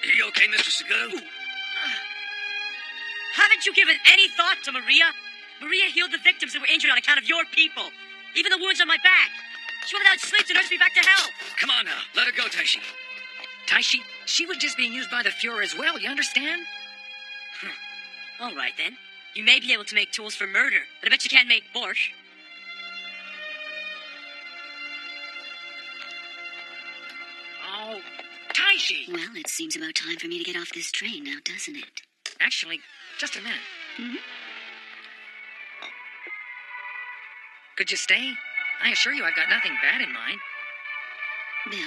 Are you okay, Mr. Seguro? Haven't you given any thought to Maria? Maria healed the victims that were injured on account of your people. Even the wounds on my back. She went without sleep to nurse me back to health. Come on now, let her go, Taishi. Taishi, she was just being used by the Fuhrer as well, you understand? All right, then. You may be able to make tools for murder, but I bet you can't make borscht. Oh, Taishi! Well, it seems about time for me to get off this train now, doesn't it? Actually, just a minute. Hmm? Could you stay? I assure you I've got nothing bad in mind. Bill.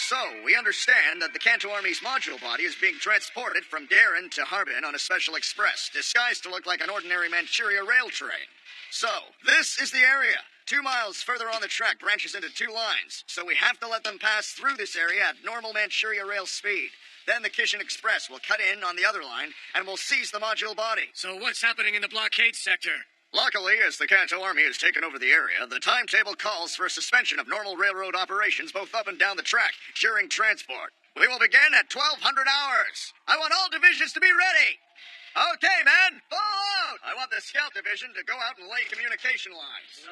So, we understand that the Kanto Army's module body is being transported from Darren to Harbin on a special express, disguised to look like an ordinary Manchuria rail train. So, this is the area. 2 miles further on the track branches into 2 lines, so we have to let them pass through this area at normal Manchuria rail speed. Then the Kishin Express will cut in on the other line, and will seize the module body. So what's happening in the blockade sector? Luckily, as the Kanto Army has taken over the area, the timetable calls for a suspension of normal railroad operations both up and down the track during transport. We will begin at 1200 hours. I want all divisions to be ready. Okay, men, fall out. I want the scout division to go out and lay communication lines.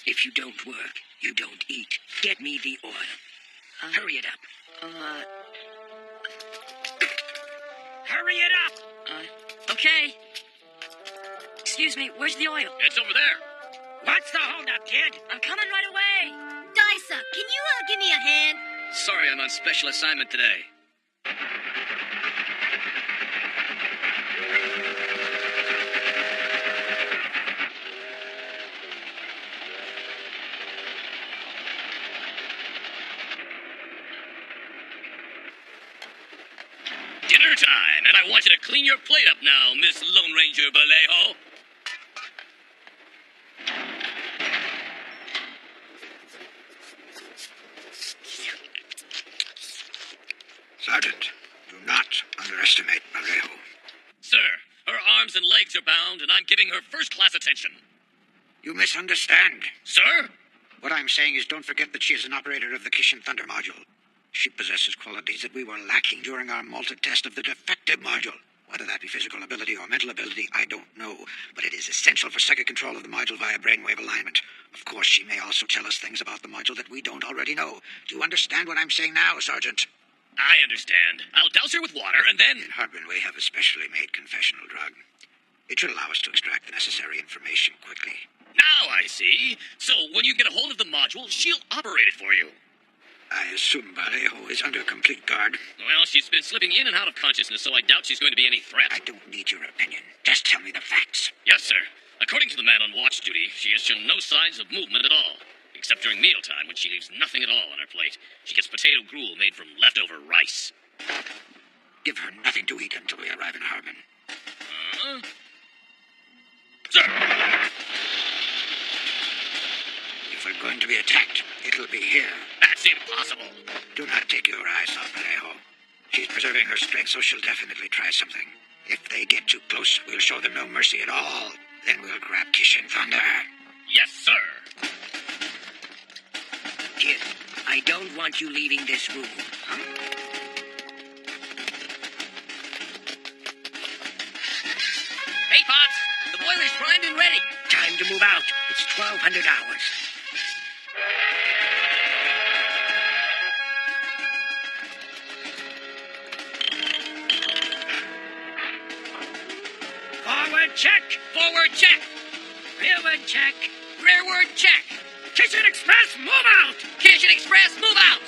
If you don't work, you don't eat. Get me the oil. Hurry it up. Hurry it up! Okay. Excuse me, where's the oil? It's over there. What's the holdup, kid? I'm coming right away. Dysa, can you give me a hand? Sorry, I'm on special assignment today. Dinner time, and I want you to clean your plate up now, Miss Lone Ranger Vallejo. Sergeant, do not underestimate Vallejo. Sir, her arms and legs are bound, and I'm giving her first-class attention. You misunderstand. Sir? What I'm saying is don't forget that she is an operator of the Kishin Thunder module. She possesses qualities that we were lacking during our Malta test of the defective module. Whether that be physical ability or mental ability, I don't know. But it is essential for psychic control of the module via brainwave alignment. Of course, she may also tell us things about the module that we don't already know. Do you understand what I'm saying now, Sergeant? I understand. I'll douse her with water, and then... In Harbin, we have a specially made confessional drug. It should allow us to extract the necessary information quickly. Now I see. So when you get a hold of the module, she'll operate it for you. I assume Vallejo is under complete guard. Well, she's been slipping in and out of consciousness, so I doubt she's going to be any threat. I don't need your opinion. Just tell me the facts. Yes, sir. According to the man on watch duty, she has shown no signs of movement at all. Except during mealtime, when she leaves nothing at all on her plate. She gets potato gruel made from leftover rice. Give her nothing to eat until we arrive in Harbin. Sir! If we're going to be attacked, it'll be here. That's impossible. Do not take your eyes off Vallejo. She's preserving her strength, so she'll definitely try something. If they get too close, we'll show them no mercy at all. Then we'll grab Kishin Thunder. Yes, sir. Kid, I don't want you leaving this room. Hey, Pops! The boiler's primed and ready. Time to move out. It's 1200 hours. Forward check. Forward check. Rearward check. Rearward check. Kishin Express, move out! Kishin Express, move out!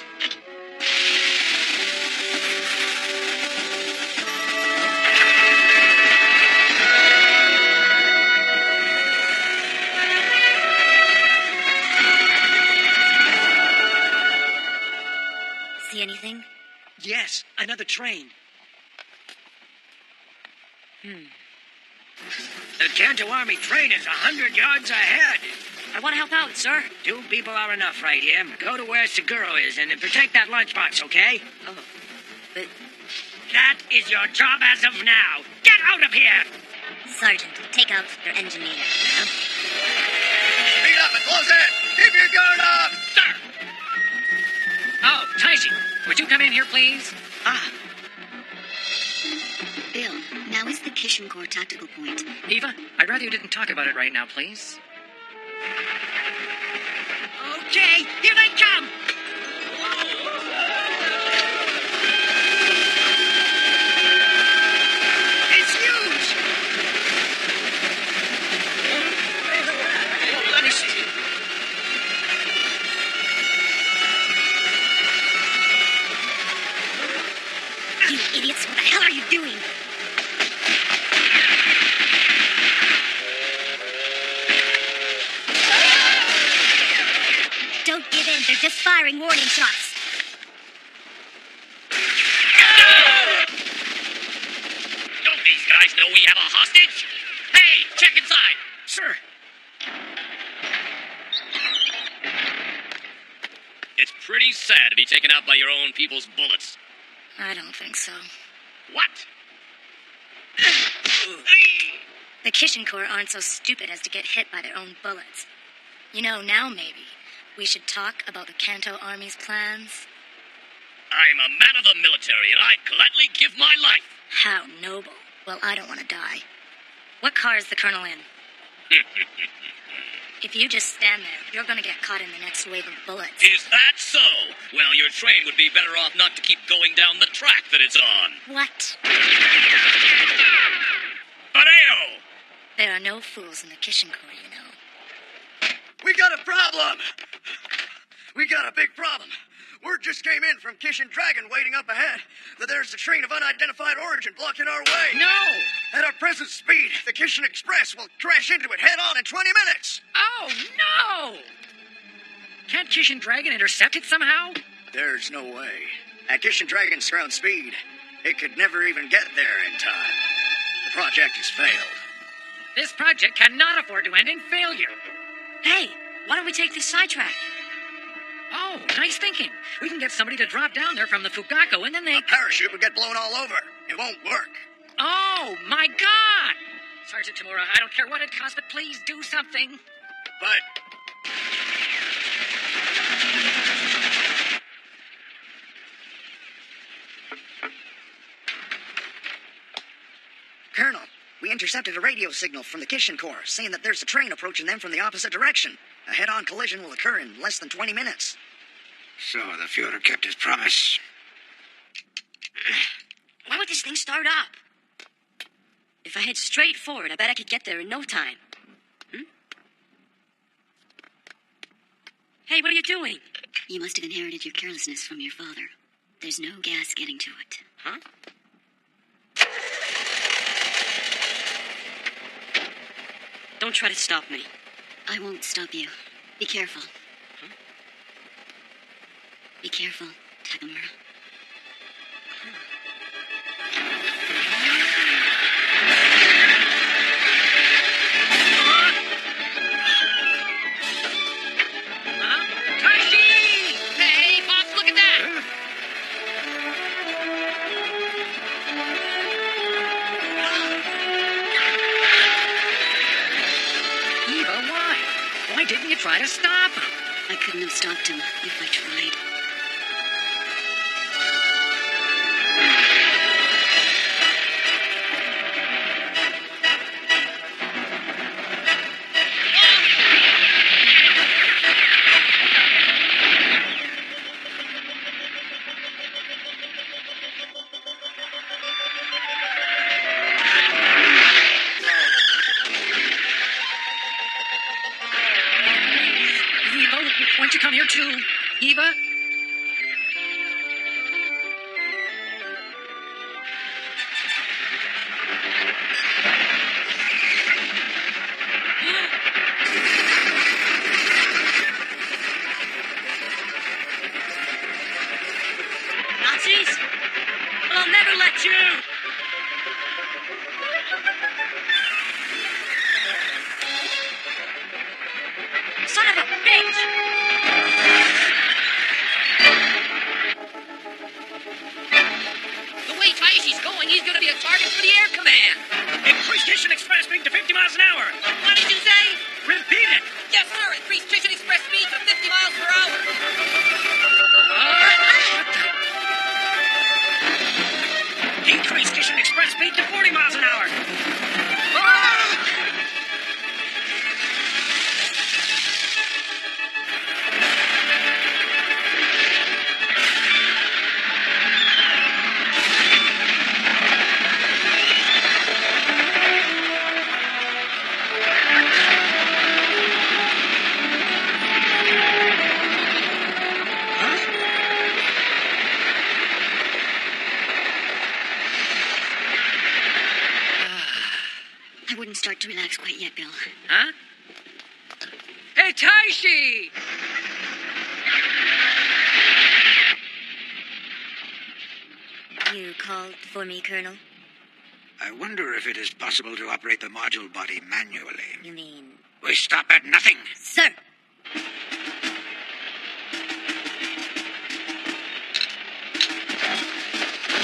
See anything? Yes, another train. The Kanto Army train is 100 yards ahead. I want to help out, sir. 2 people are enough right here. Go to where Seguro is and protect that lunchbox, okay? Oh, but... That is your job as of now. Get out of here! Sergeant, take out your engineer. Speed up and close in! Keep your guard up! Sir! Oh, Taishi, would you come in here, please? Bill, now is the Kishin Corps tactical point. Eva, I'd rather you didn't talk about it right now, please. Okay, here they come! It's huge! Let me see. You idiot! firing warning shots. Don't these guys know we have a hostage? Hey, check inside. Sir. It's pretty sad to be taken out by your own people's bullets. I don't think so. What? The Kishin Corps aren't so stupid as to get hit by their own bullets. You know, now maybe we should talk about the Kanto Army's plans. I'm a man of the military, and I'd gladly give my life. How noble. Well, I don't want to die. What car is the colonel in? If you just stand there, you're going to get caught in the next wave of bullets. Is that so? Well, your train would be better off not to keep going down the track that it's on. What? Bareo! There are no fools in the Kishin Corps, you know. We got a problem! We got a big problem. Word just came in from Kishin Dragon waiting up ahead that there's a train of unidentified origin blocking our way. No! At our present speed, the Kishin Express will crash into it head on in 20 minutes. Oh, no! Can't Kishin Dragon intercept it somehow? There's no way. At Kishin Dragon's ground speed, it could never even get there in time. The project has failed. This project cannot afford to end in failure. Hey, why don't we take this sidetrack? Oh, nice thinking. We can get somebody to drop down there from the Fugako, and then they... A parachute would get blown all over. It won't work. Oh, my God! Sergeant Tamura, I don't care what it costs, but please do something. But... Colonel, we intercepted a radio signal from the Kishin Corps saying that there's a train approaching them from the opposite direction. A head-on collision will occur in less than 20 minutes. So the Fuhrer kept his promise. Why would this thing start up? If I head straight forward, I bet I could get there in no time. Hey, what are you doing? You must have inherited your carelessness from your father. There's no gas getting to it. Huh? Don't try to stop me. I won't stop you. Be careful. Be careful, Takamura. Hey, Pops, look at that! Eva, why? Why didn't you try to stop him? I couldn't have stopped him if I tried. Eva, why don't you come here too? Eva? Nazis? I'll never let you! Son of a bitch! The way Taishi's going, he's gonna be a target for the air command. Increase Kishin Express speed to 50 miles an hour. What did you say? Repeat it. Yes, sir. Increase Kishin Express speed to 50 miles per hour. Increase Kishin Express speed to 40 miles an hour. I wouldn't start to relax quite yet, Bill. Huh? Hey, Taishi! You called for me, Colonel? I wonder if it is possible to operate the module body manually. You mean... We stop at nothing. Sir!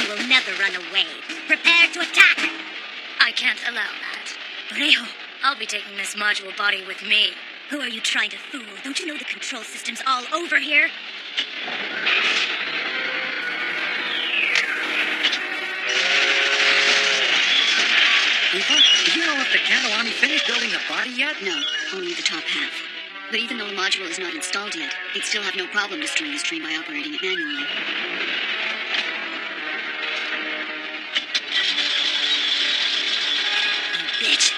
You will never run away. Prepare to attack! I can't allow that. Parejo, I'll be taking this module body with me. Who are you trying to fool? Don't you know the control system's all over here? Eva, do you know if the Kanto Army finished building the body yet? No, only the top half. But even though the module is not installed yet, they'd still have no problem destroying this train by operating it manually. Bitch.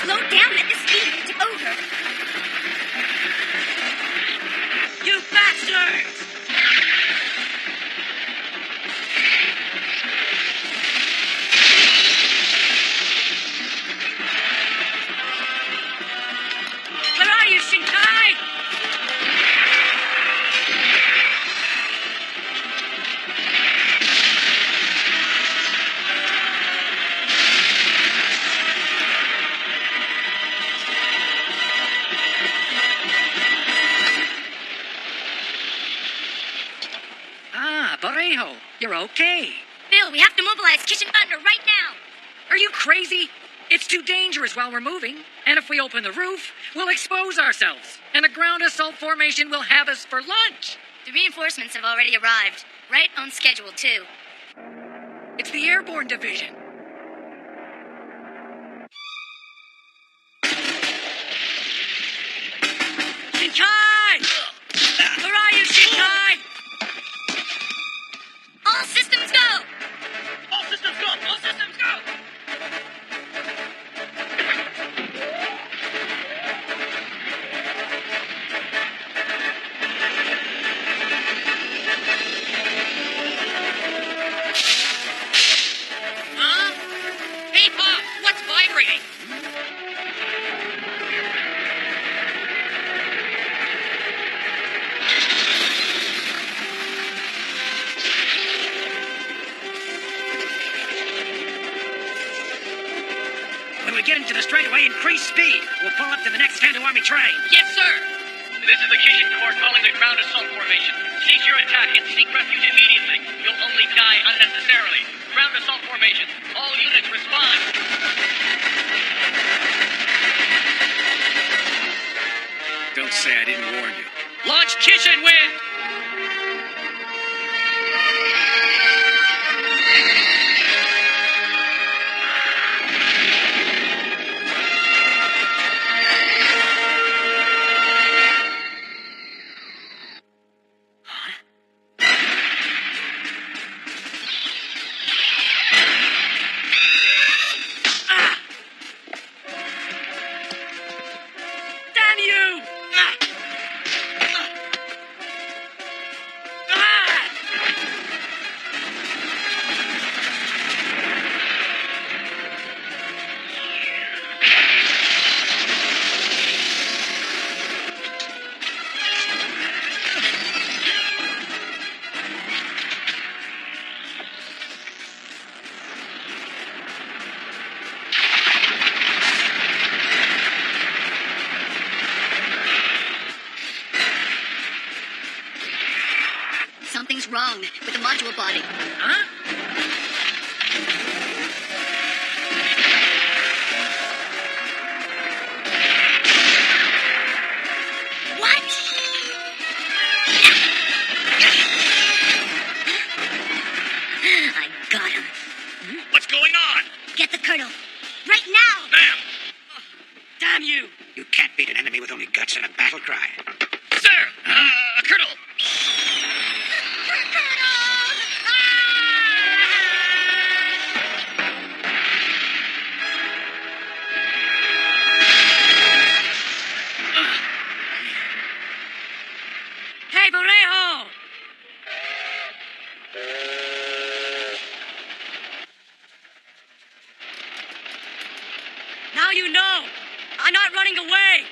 Slow down at this speed. It's over. You bastards! Where are you, Shinkai? Ah, Parejo, you're okay. Bill, we have to mobilize Kishin Thunder right now. Are you crazy? It's too dangerous while we're moving. And if we open the roof, we'll expose ourselves. And a ground assault formation will have us for lunch. The reinforcements have already arrived. Right on schedule, too. It's the airborne division. Shinkai! Where are you, Shinkai? All systems go! All systems go! All systems go! Huh? Hey, Pop, what's vibrating? When we get into the straightaway, increase speed. We'll pull up to the next Kanto Army train. Yes, sir. This is the Kishin Corps calling the ground assault formation. Cease your attack and seek refuge immediately. You'll only die unnecessarily. Ground assault formation. All units respond. Don't say I didn't warn you. Launch Kishin Wind! Damn you! Something's wrong with the module body. Huh? What? I got him. What's going on? Get the colonel. Right now! Ma'am! Damn you! You can't beat an enemy with only guts and a battle cry. Sir! Colonel! Hey, Parejo! Now you know! I'm not running away!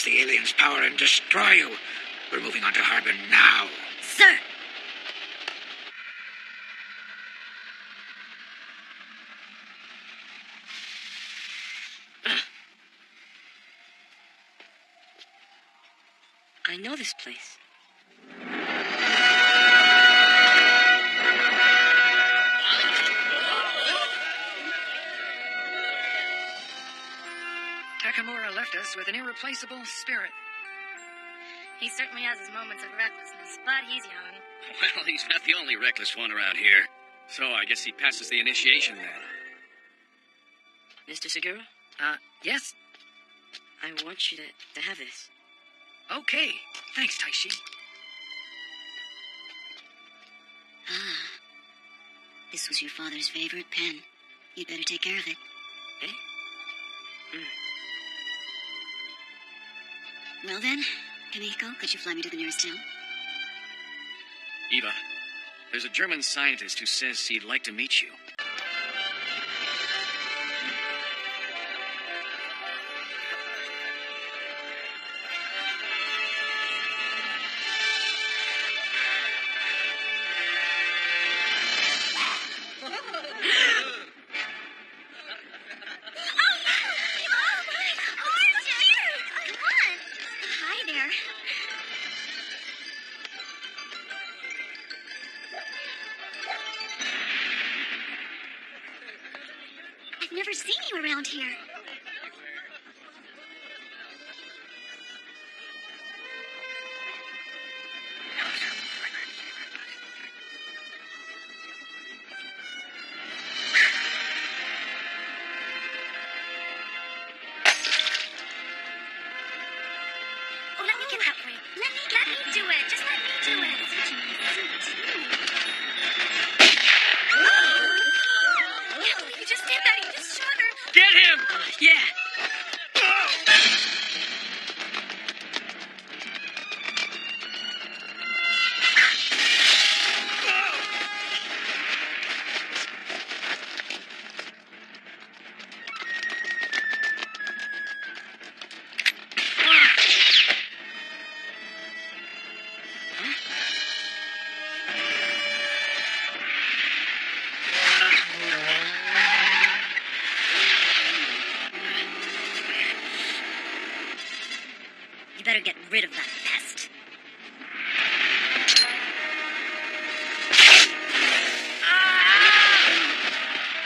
harness the aliens' power and destroy you. We're moving on to Harbin now. Sir! I know this place. Takamura left us with an irreplaceable spirit. He certainly has his moments of recklessness, but he's young. Well, he's not the only reckless one around here. So I guess he passes the initiation then. Mr. Segura, Yes? I want you to have this. Okay. Thanks, Taishi. Ah. This was your father's favorite pen. You'd better take care of it. Eh? Well then, Kamiko, could you fly me to the nearest town? Eva, there's a German scientist who says he'd like to meet you. Hi there. I've never seen you around here. Oh, let me get that for you. Let me do it. Just let me do it. You just did that. You just shot her. Get him! Yeah. You better get rid of that pest.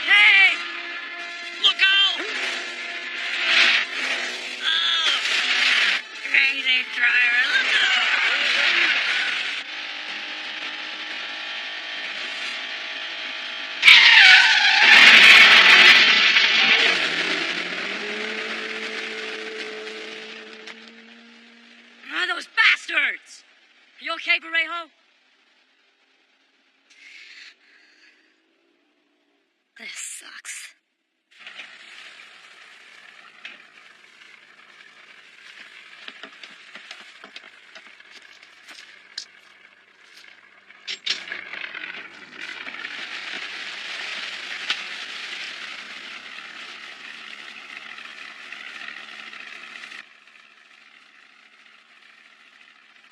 Hey! Look out! Crazy driver, look out! Those bastards! You okay, Parejo? This sucks.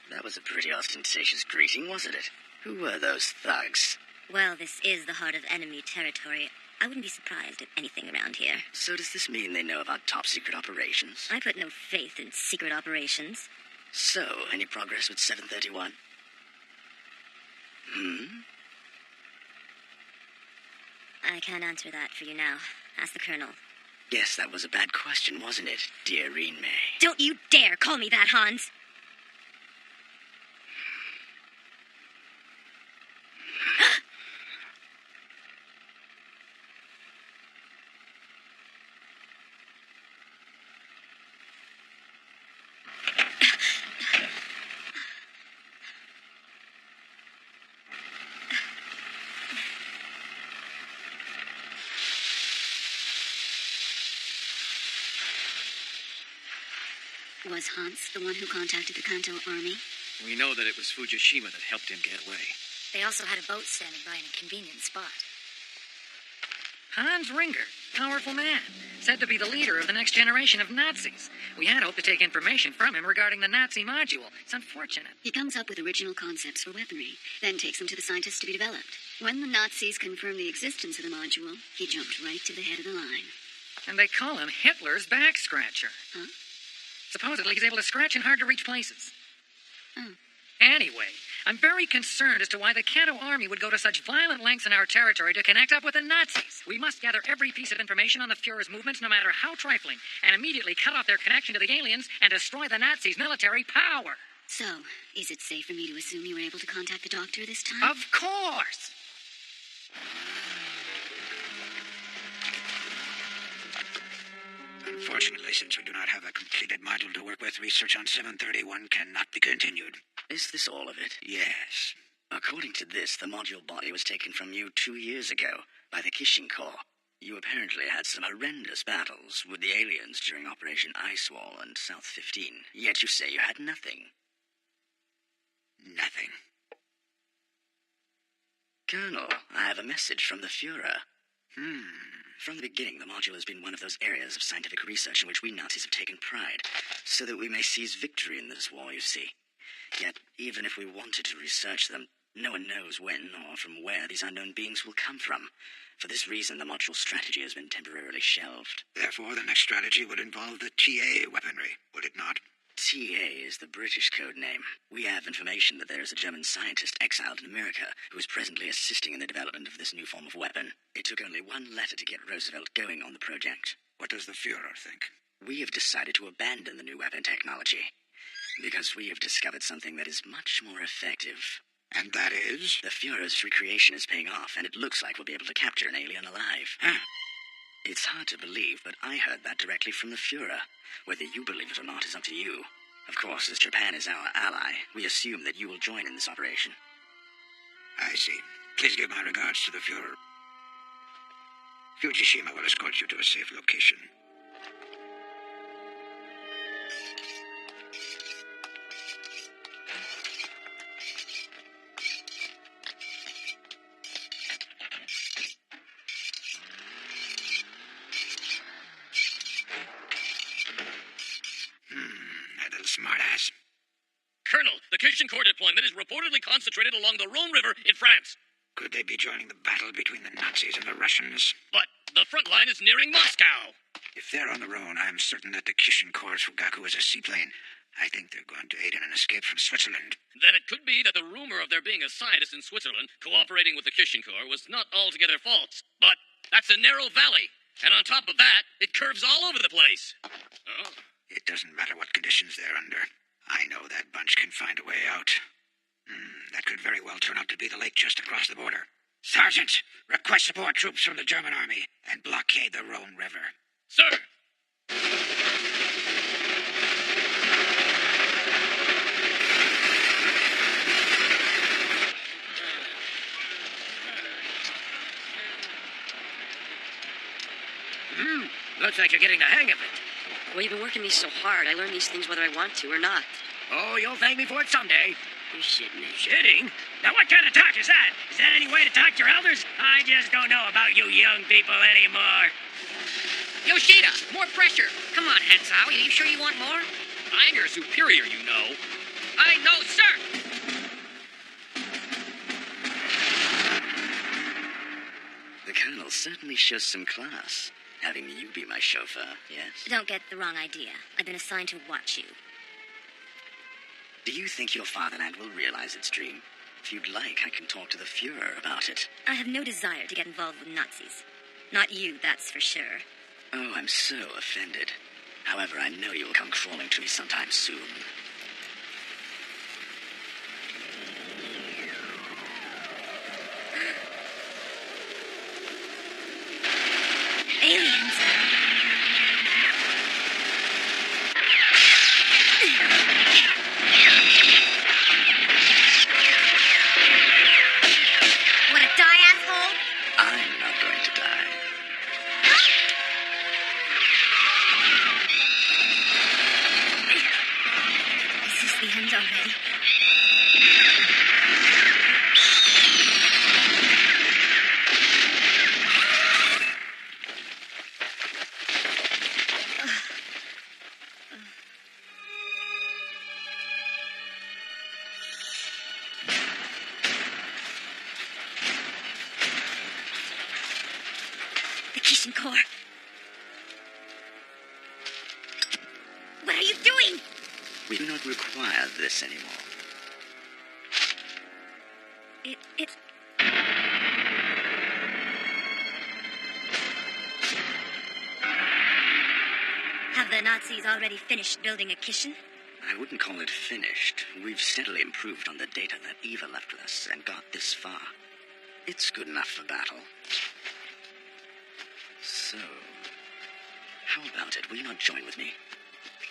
That was a pretty ostentatious greeting, wasn't it? Who were those thugs? Well, this is the heart of enemy territory. I wouldn't be surprised at anything around here. So does this mean they know about top-secret operations? I put no faith in secret operations. So, any progress with 731? I can't answer that for you now. Ask the Colonel. Yes, that was a bad question, wasn't it, dear Reen May? Don't you dare call me that, Hans! Was Hans the one who contacted the Kanto army? We know that it was Fujishima that helped him get away. They also had a boat standing by in a convenient spot. Hans Ringer, powerful man, said to be the leader of the next generation of Nazis. We had hoped to take information from him regarding the Nazi module. It's unfortunate. He comes up with original concepts for weaponry, then takes them to the scientists to be developed. When the Nazis confirmed the existence of the module, he jumped right to the head of the line. And they call him Hitler's back scratcher. Huh? Supposedly he's able to scratch in hard-to-reach places. Oh. Anyway, I'm very concerned as to why the Kanto army would go to such violent lengths in our territory to connect up with the Nazis. We must gather every piece of information on the Fuhrer's movements, no matter how trifling, and immediately cut off their connection to the aliens and destroy the Nazis' military power. So, is it safe for me to assume you were able to contact the doctor this time? Of course! Unfortunately, since we do not have a completed module to work with, research on 731 cannot be continued. Is this all of it? Yes. According to this, the module body was taken from you 2 years ago by the Kishin Corps. You apparently had some horrendous battles with the aliens during Operation Ice Wall and South 15, yet you say you had nothing. Nothing. Colonel, I have a message from the Fuhrer. From the beginning, the module has been one of those areas of scientific research in which we Nazis have taken pride, so that we may seize victory in this war, you see. Yet, even if we wanted to research them, no one knows when or from where these unknown beings will come from. For this reason, the module strategy has been temporarily shelved. Therefore, the next strategy would involve the TA weaponry, would it not? TA is the British code name. We have information that there is a German scientist exiled in America who is presently assisting in the development of this new form of weapon. It took only one letter to get Roosevelt going on the project. What does the Fuhrer think? We have decided to abandon the new weapon technology because we have discovered something that is much more effective. And that is? The Fuhrer's recreation is paying off, and it looks like we'll be able to capture an alien alive. Huh. It's hard to believe, but I heard that directly from the Fuhrer. Whether you believe it or not is up to you. Of course, as Japan is our ally, we assume that you will join in this operation. I see. Please give my regards to the Fuhrer. Fujishima will escort you to a safe location. That little smartass. Colonel, the Kishin Corps deployment is reportedly concentrated along the Rhone River in France. Could they be joining the battle between the Nazis and the Russians? But the front line is nearing Moscow. If they're on the Rhone, I am certain that the Kishin Corps' Fugaku is a seaplane. I think they're going to aid in an escape from Switzerland. Then it could be that the rumor of there being a scientist in Switzerland cooperating with the Kishin Corps was not altogether false. But that's a narrow valley. And on top of that, it curves all over the place. Oh. It doesn't matter what conditions they're under. I know that bunch can find a way out. That could very well turn out to be the lake just across the border. Sergeant, request support troops from the German army and blockade the Rhone River. Sir! Looks like you're getting the hang of it. Well, you've been working me so hard, I learn these things whether I want to or not. Oh, you'll thank me for it someday. You're shitting me. Shitting? Now what kind of talk is that? Is that any way to talk to your elders? I just don't know about you young people anymore. Yoshida, more pressure. Come on, Hensao. Are you sure you want more? I'm your superior, you know. I know, sir. The Colonel certainly shows some class, having you be my chauffeur, yes? Don't get the wrong idea. I've been assigned to watch you. Do you think your fatherland will realize its dream? If you'd like, I can talk to the Fuhrer about it. I have no desire to get involved with Nazis. Not you, that's for sure. Oh, I'm so offended. However, I know you'll come crawling to me sometime soon. Aliens! Wanna die, asshole? I'm not going to die. Is this the end already? Kishin Corps. What are you doing? We do not require this anymore. It's... Have the Nazis already finished building a Kishin? I wouldn't call it finished. We've steadily improved on the data that Eva left with us and got this far. It's good enough for battle. So, how about it? Will you not join with me?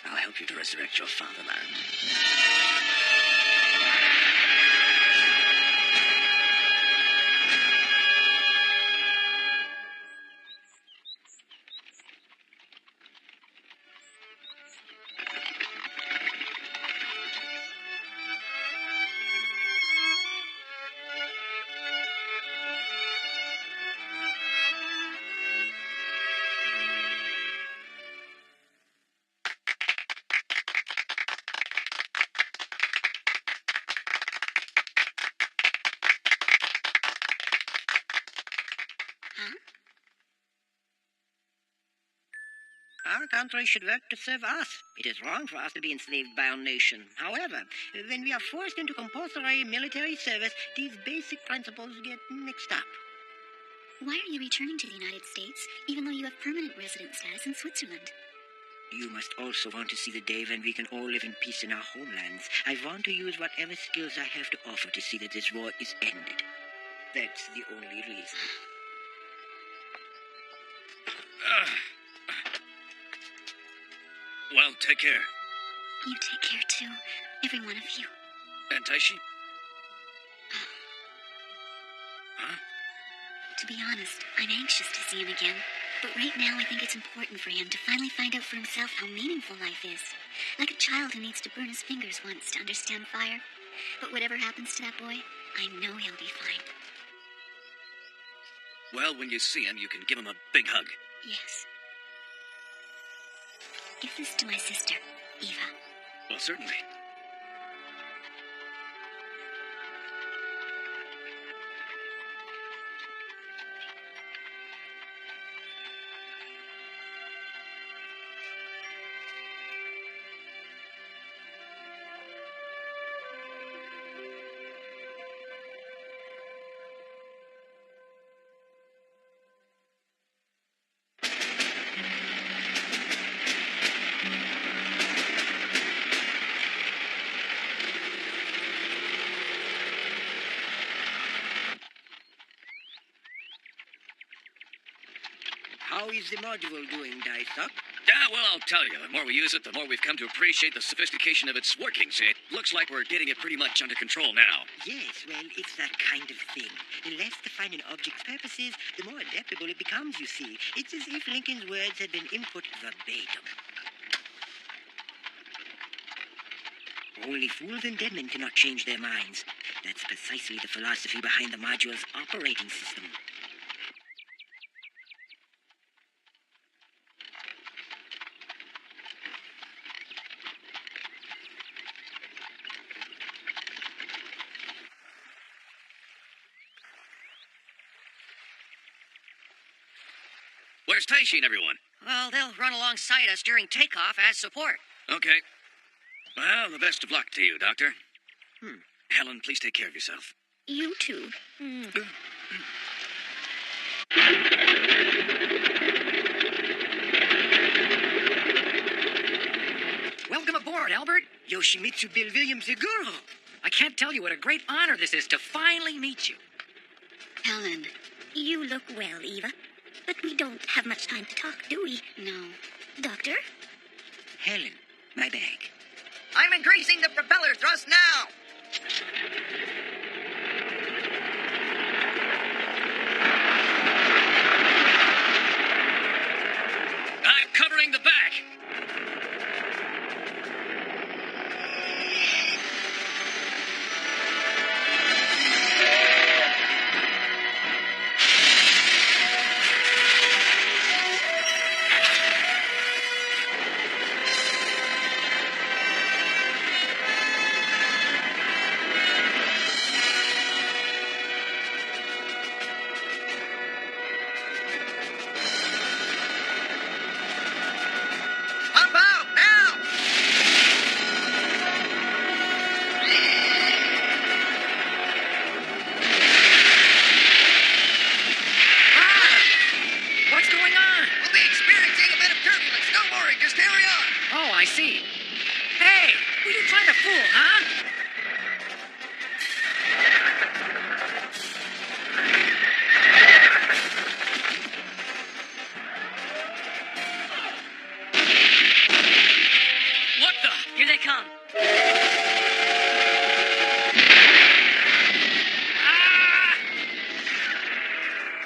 I'll help you to resurrect your fatherland. Our country should work to serve us. It is wrong for us to be enslaved by our nation. However, when we are forced into compulsory military service, these basic principles get mixed up. Why are you returning to the United States, even though you have permanent resident status in Switzerland? You must also want to see the day when we can all live in peace in our homelands. I want to use whatever skills I have to offer to see that this war is ended. That's the only reason. Well, take care. You take care, too. Every one of you. And Taishi? Huh? To be honest, I'm anxious to see him again. But right now, I think it's important for him to finally find out for himself how meaningful life is. Like a child who needs to burn his fingers once to understand fire. But whatever happens to that boy, I know he'll be fine. Well, when you see him, you can give him a big hug. Yes. Give this to my sister, Eva. Well, certainly. How is the module doing, Daisak? Yeah, well, I'll tell you. The more we use it, the more we've come to appreciate the sophistication of its workings. It looks like we're getting it pretty much under control now. Yes, well, it's that kind of thing. The less defined an object's purposes, the more adaptable it becomes, you see. It's as if Lincoln's words had been input verbatim. Only fools and dead men cannot change their minds. That's precisely the philosophy behind the module's operating system. Where's Taishi and everyone? Well, they'll run alongside us during takeoff as support. Okay. Well, the best of luck to you, Doctor. Helen, please take care of yourself. You too. Welcome aboard, Albert. Yoshimitsu Bill Williams Iguro. I can't tell you what a great honor this is to finally meet you. Helen. You look well, Eva. But we don't have much time to talk, do we? No. Doctor? Helen, my bag. I'm increasing the propeller thrust now. I'm covering the back. fool, huh? What the? Here they come.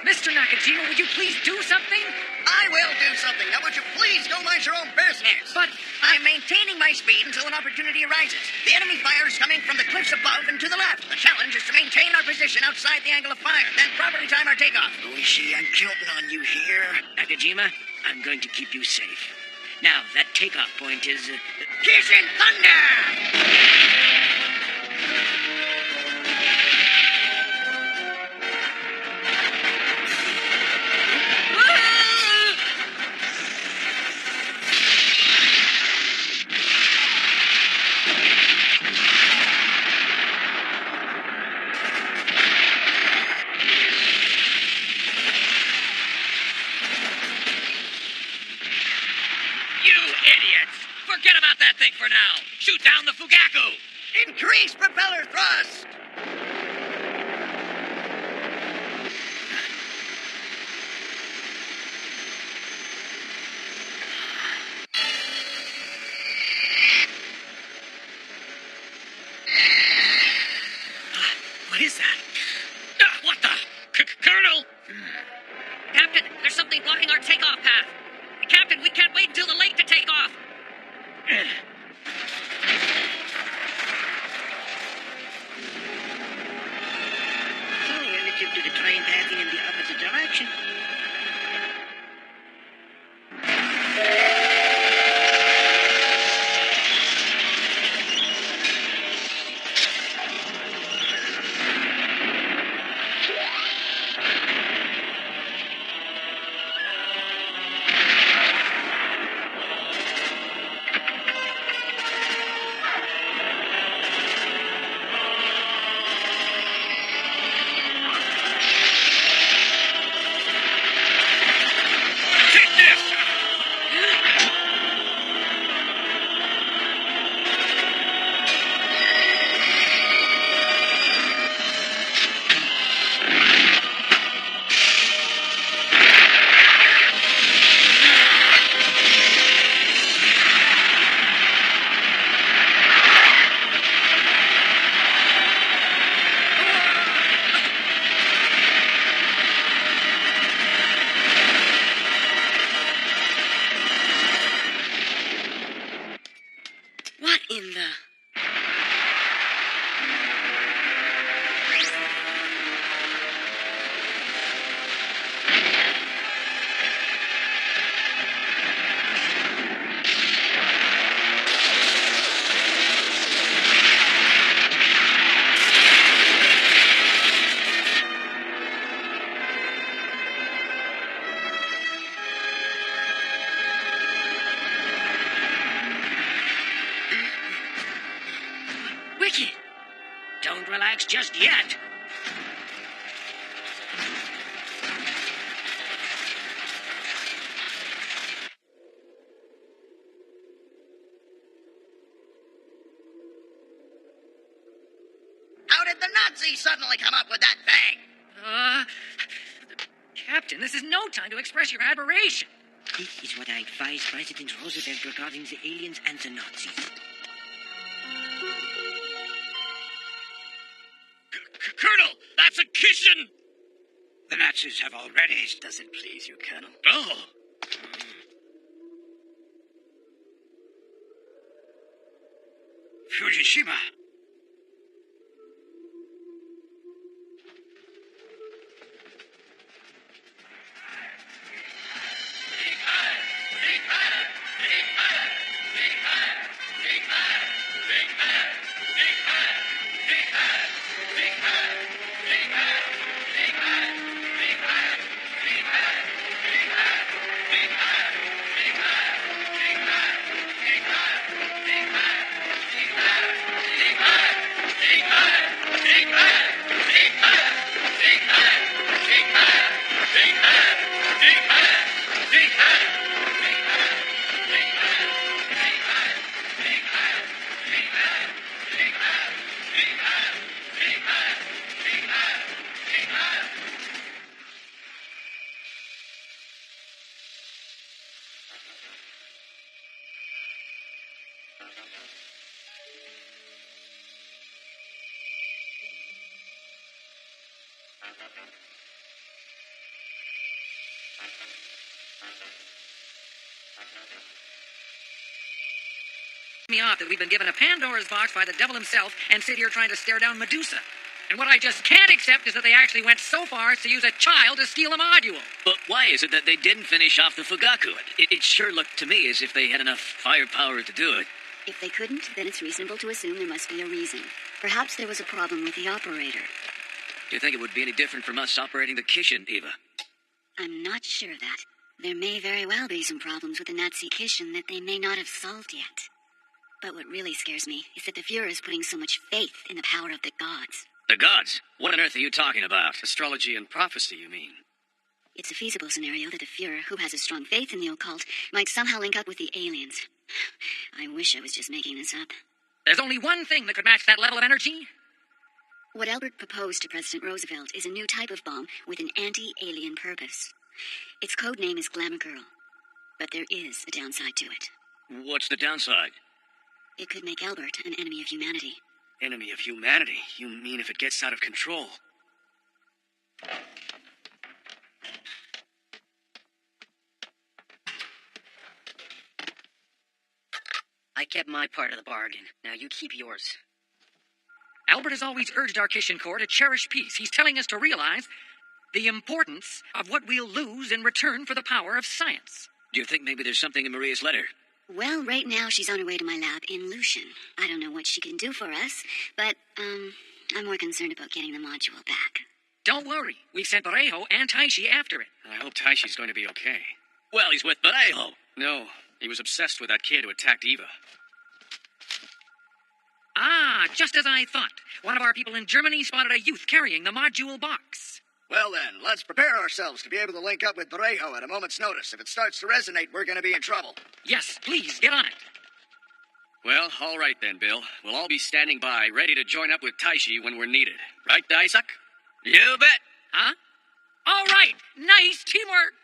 Mr. Nakajima, would you please do something? I will do something. Now, would you please go mind your own business? But I'm maintaining my speed until an opportunity arises. The enemy fire is coming from the cliffs above and to the left. The challenge is to maintain our position outside the angle of fire, then properly time our takeoff. Oishi, I'm counting on you here. Nakajima, I'm going to keep you safe. Now, that takeoff point is... Kishin Thunder! You idiots! Forget about that thing for now. Shoot down the Fugaku. Increase propeller thrust! what is that? What the? Colonel? Captain, there's something blocking our takeoff path. Captain, we can't wait until the lake to take off. So, relative to the train passing in the opposite direction. Take this! What in the... Wicked! Don't relax just yet. How did the Nazis suddenly come up with that thing? Captain, this is no time to express your admiration. This is what I advised President Roosevelt regarding the aliens and the Nazis. Colonel, that's a Kishin! The Nazis have already... Does it please you, Colonel? Oh! Fujishima. Me off that we've been given a Pandora's box by the devil himself and sit here trying to stare down Medusa. And what I just can't accept is that they actually went so far as to use a child to steal a module. But why is it that they didn't finish off the Fugaku? It sure looked to me as if they had enough firepower to do it. If they couldn't, then it's reasonable to assume there must be a reason. Perhaps there was a problem with the operator. Do you think it would be any different from us operating the Kishin, Eva? I'm not sure of that. There may very well be some problems with the Nazi Kishin that they may not have solved yet. But what really scares me is that the Fuhrer is putting so much faith in the power of the gods. The gods? What on earth are you talking about? Astrology and prophecy, you mean? It's a feasible scenario that the Fuhrer, who has a strong faith in the occult, might somehow link up with the aliens. I wish I was just making this up. There's only one thing that could match that level of energy. What Albert proposed to President Roosevelt is a new type of bomb with an anti-alien purpose. Its code name is Glamour Girl. But there is a downside to it. What's the downside? It could make Albert an enemy of humanity. Enemy of humanity? You mean if it gets out of control? I kept my part of the bargain. Now you keep yours. Albert has always urged our Kishin Corps to cherish peace. He's telling us to realize the importance of what we'll lose in return for the power of science. Do you think maybe there's something in Maria's letter? Well, right now she's on her way to my lab in Lucian. I don't know what she can do for us, but, I'm more concerned about getting the module back. Don't worry. We've sent Parejo and Taishi after it. I hope Taishi's going to be okay. Well, he's with Parejo. No, he was obsessed with that kid who attacked Eva. Ah, just as I thought. One of our people in Germany spotted a youth carrying the module box. Well then, let's prepare ourselves to be able to link up with Parejo at a moment's notice. If it starts to resonate, we're going to be in trouble. Yes, please, get on it. Well, all right then, Bill. We'll all be standing by, ready to join up with Taishi when we're needed. Right, Isaac? You bet. Huh? All right, nice teamwork.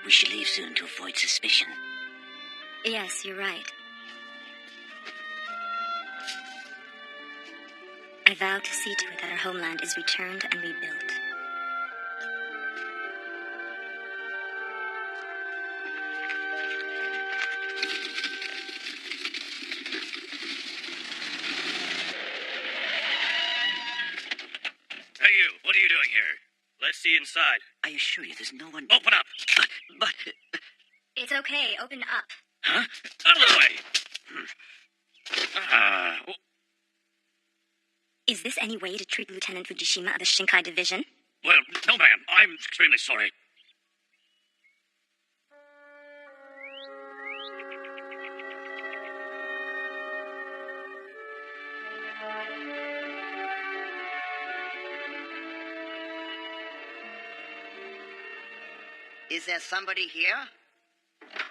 We should leave soon to avoid suspicion. Yes, you're right. I vow to see to it that our homeland is returned and rebuilt. see inside. I assure you, there's no one... Open up. But... It's okay. Open up. Huh? Out of the way. Is this any way to treat Lieutenant Fujishima of the Shinkai Division? Well, no, ma'am. I'm extremely sorry. Is there somebody here?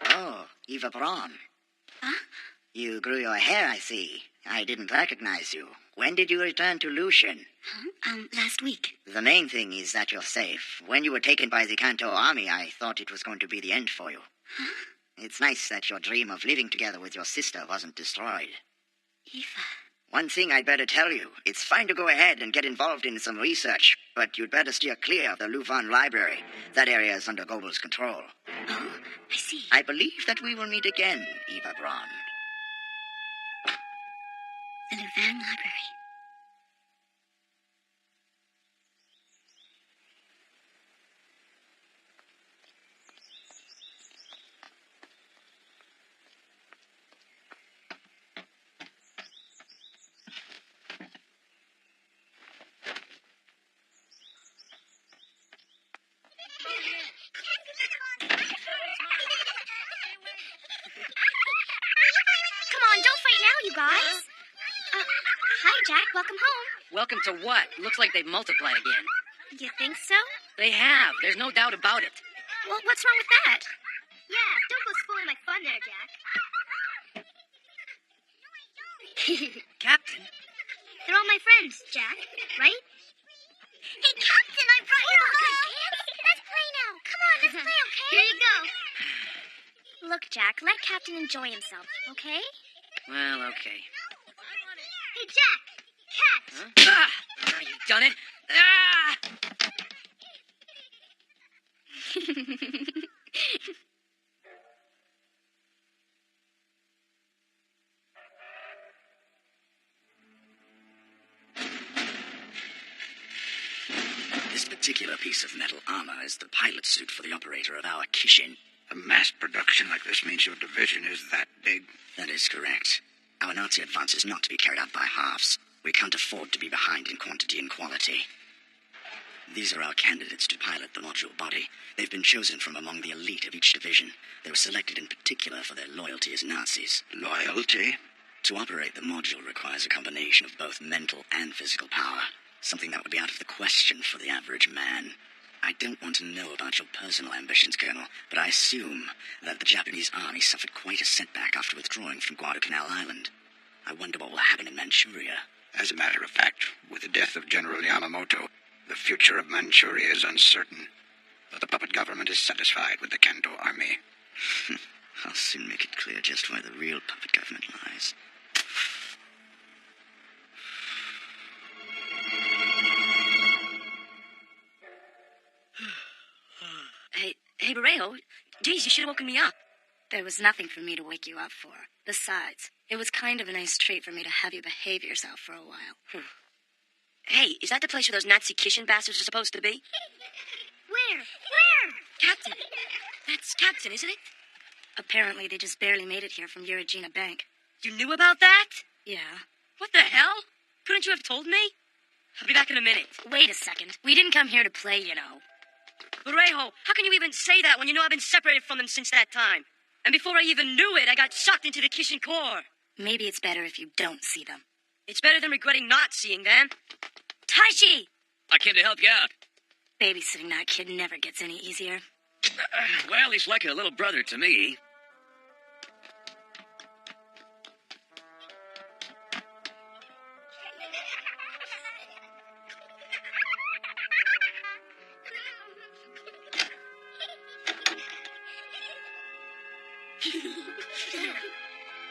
Oh, Eva Braun. Huh? You grew your hair, I see. I didn't recognize you. When did you return to Lushan? Last week. The main thing is that you're safe. When you were taken by the Kanto army, I thought it was going to be the end for you. Huh? It's nice that your dream of living together with your sister wasn't destroyed. Eva. One thing I'd better tell you. It's fine to go ahead and get involved in some research, but you'd better steer clear of the Louvain Library. That area is under Goebel's control. Oh, I see. I believe that we will meet again, Eva Braun. The Louvain Library. Come on, don't fight now, you guys. Hi, Jack. Welcome home. Welcome to what? Looks like they've multiplied again. You think so? They have. There's no doubt about it. Well, what's wrong with that? Yeah, don't go spoiling my fun there, Jack. Captain? They're all my friends, Jack, right? Hey, Captain, I brought you home. Let's play now. Come on, let's play, okay? Here you go. Look, Jack, let Captain enjoy himself, okay? Well, okay. Hey, Jack! Catch! Huh? Ah! You done it? Ah! This particular piece of metal armor is the pilot suit for the operator of our Kishin. A mass production like this means your division is that big. That is correct. Our Nazi advance is not to be carried out by halves. We can't afford to be behind in quantity and quality. These are our candidates to pilot the module body. They've been chosen from among the elite of each division. They were selected in particular for their loyalty as Nazis. Loyalty? To operate the module requires a combination of both mental and physical power, something that would be out of the question for the average man. I don't want to know about your personal ambitions, Colonel, but I assume that the Japanese army suffered quite a setback after withdrawing from Guadalcanal Island. I wonder what will happen in Manchuria. As a matter of fact, with the death of General Yamamoto, the future of Manchuria is uncertain. But the puppet government is satisfied with the Kanto army. I'll soon make it clear just where the real puppet government lies. Hey, Borrejo, geez, you should have woken me up. There was nothing for me to wake you up for. Besides, it was kind of a nice treat for me to have you behave yourself for a while. Hey, is that the place where those Nazi Kishin bastards are supposed to be? Where? Captain. That's Captain, isn't it? Apparently, they just barely made it here from Eurogena Bank. You knew about that? Yeah. What the hell? Couldn't you have told me? I'll be back in a minute. Wait a second. We didn't come here to play, you know. Borrejo, how can you even say that when you know I've been separated from them since that time? And before I even knew it, I got sucked into the Kishin Corps. Maybe it's better if you don't see them. It's better than regretting not seeing them. Taishi! I came to help you out. Babysitting that kid never gets any easier. Well, he's like a little brother to me.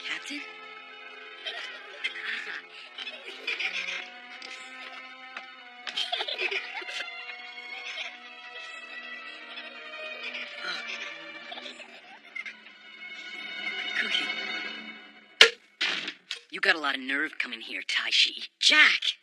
Captain? Cookie. You got a lot of nerve coming here, Taishi. Jack!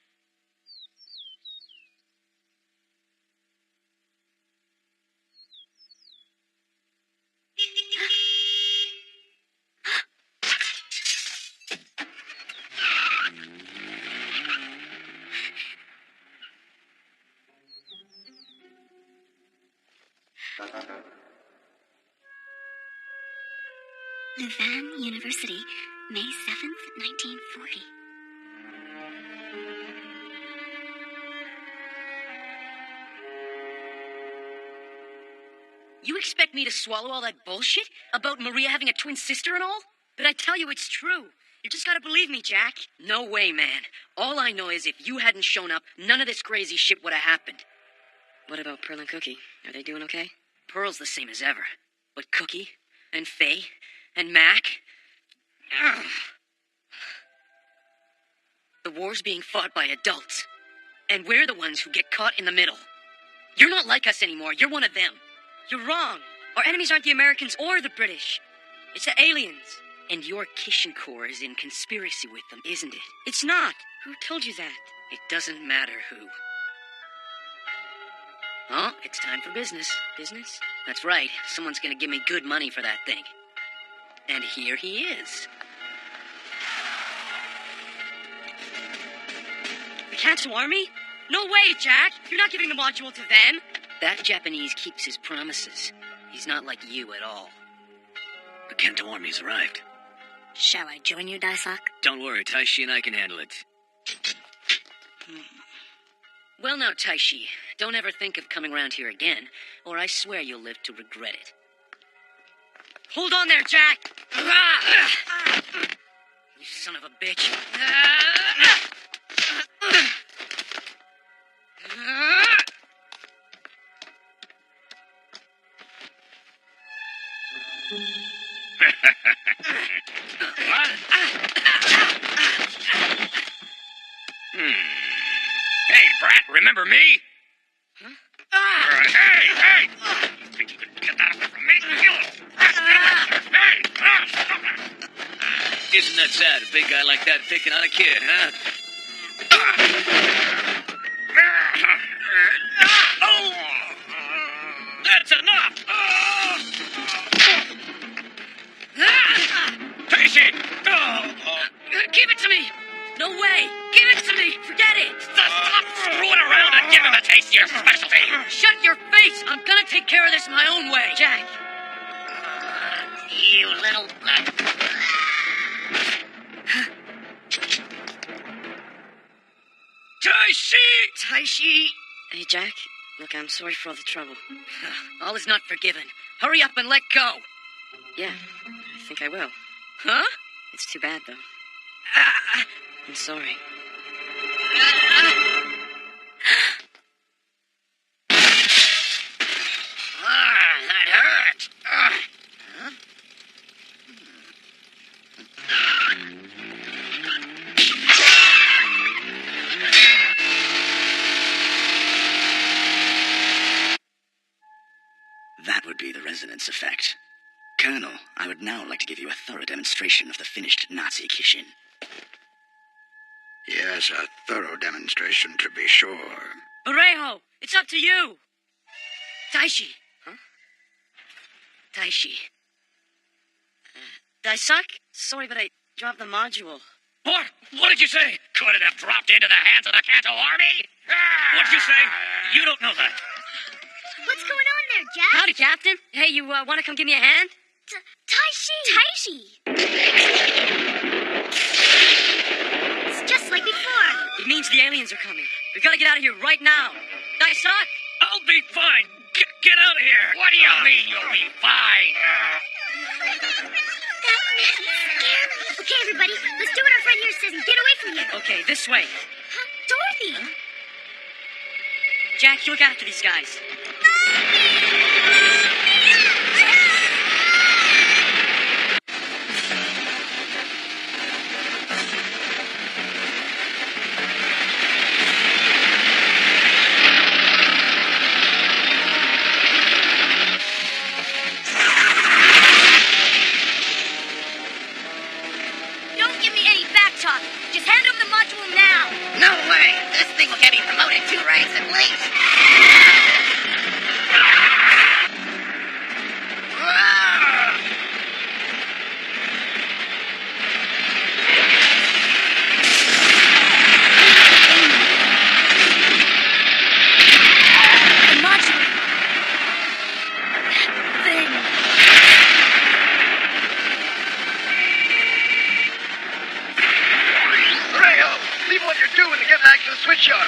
Van University, May 7th, 1940. You expect me to swallow all that bullshit about Maria having a twin sister and all? But I tell you, it's true. You just gotta believe me, Jack. No way, man. All I know is if you hadn't shown up, none of this crazy shit would have happened. What about Pearl and Cookie? Are they doing okay? Pearl's the same as ever. But Cookie, and Faye, and Mac... Ugh. The war's being fought by adults. And we're the ones who get caught in the middle. You're not like us anymore. You're one of them. You're wrong. Our enemies aren't the Americans or the British. It's the aliens. And your Kishin Corps is in conspiracy with them, isn't it? It's not. Who told you that? It doesn't matter who. Oh, it's time for business. Business? That's right. Someone's gonna give me good money for that thing. And here he is. The Kanto Army? No way, Jack! You're not giving the module to them! That Japanese keeps his promises. He's not like you at all. The Kanto army's arrived. Shall I join you, Daisak? Don't worry, Taishi and I can handle it. Well now, Taishi, don't ever think of coming around here again, or I swear you'll live to regret it. Hold on there, Jack! You son of a bitch. Hey, brat, remember me? Huh? Hey! You think you can get that from me? Hey! Isn't that sad, a big guy like that picking on a kid, huh? Oh! That's enough! Casey! Give it to me! No way! Give it to me! Forget it! Stop screwing around and give him a taste of your specialty! Shut your face! I'm gonna take care of this my own way! Jack! You little... Taishi! Hey, Jack. Look, I'm sorry for all the trouble. All is not forgiven. Hurry up and let go! Yeah, I think I will. Huh? It's too bad, though. I'm sorry. That hurt! That would be the resonance effect. Colonel, I would now like to give you a thorough demonstration of the finished Nazi Kishin. Yes, a thorough demonstration to be sure. Parejo, it's up to you! Taishi. Huh? Taishi. Daisak? Sorry, but I dropped the module. What? What did you say? Could it have dropped into the hands of the Kanto army? What did you say? You don't know that. What's going on there, Jack? Howdy, Captain. Hey, you want to come give me a hand? Taishi! It's just like before. It means the aliens are coming. We've got to get out of here right now. Daisak? I'll be fine. Get out of here. What do you mean you'll be fine? Okay, everybody, let's do what our friend here says and get away from here. Okay, this way. Huh? Dorothy! Huh? Jack, you look after these guys. Don't give me any back talk. Just hand over the module now. No way! This thing will get me promoted 2 ranks at least! The module. That thing. doing to get back to the switchyard?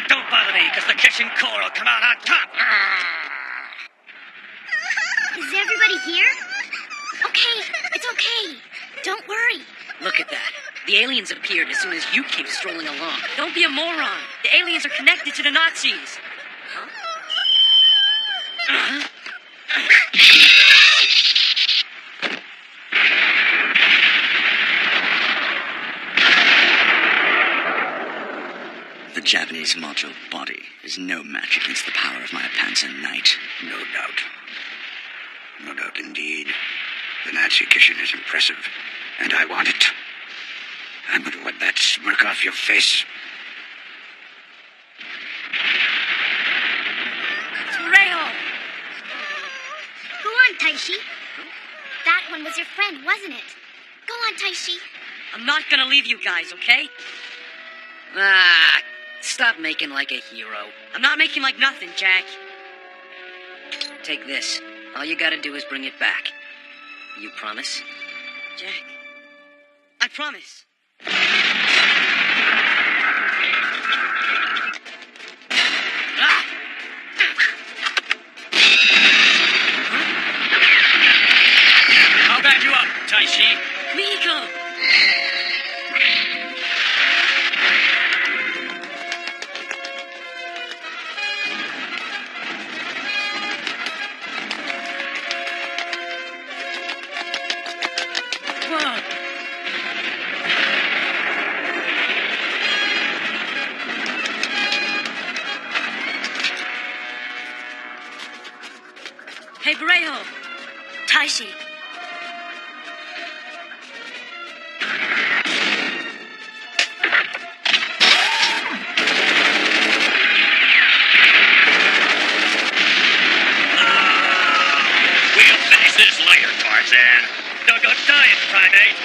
Don't bother me, because the Kishin Corps will come out on top. Is everybody here? Okay, it's okay. Don't worry. Look at that. The aliens appeared as soon as you came strolling along. Don't be a moron. The aliens are connected to the Nazis. Huh? The Japanese module body is no match against the power of my Panzer Knight. No doubt. No doubt indeed. The Nazi Kishin is impressive, and I want it. I'm going to wipe that smirk off your face. Reho! Go on, Taishi. That one was your friend, wasn't it? Go on, Taishi. I'm not gonna leave you guys, okay? Ah, stop making like a hero. I'm not making like nothing, Jack. Take this. All you gotta do is bring it back. You promise? Jack, I promise. Ah! I'll back you up, Taishi. Miko! Whoa! Hey, Barejo! Taishi. We'll finish this later, Tarzan. Don't go dying, primate.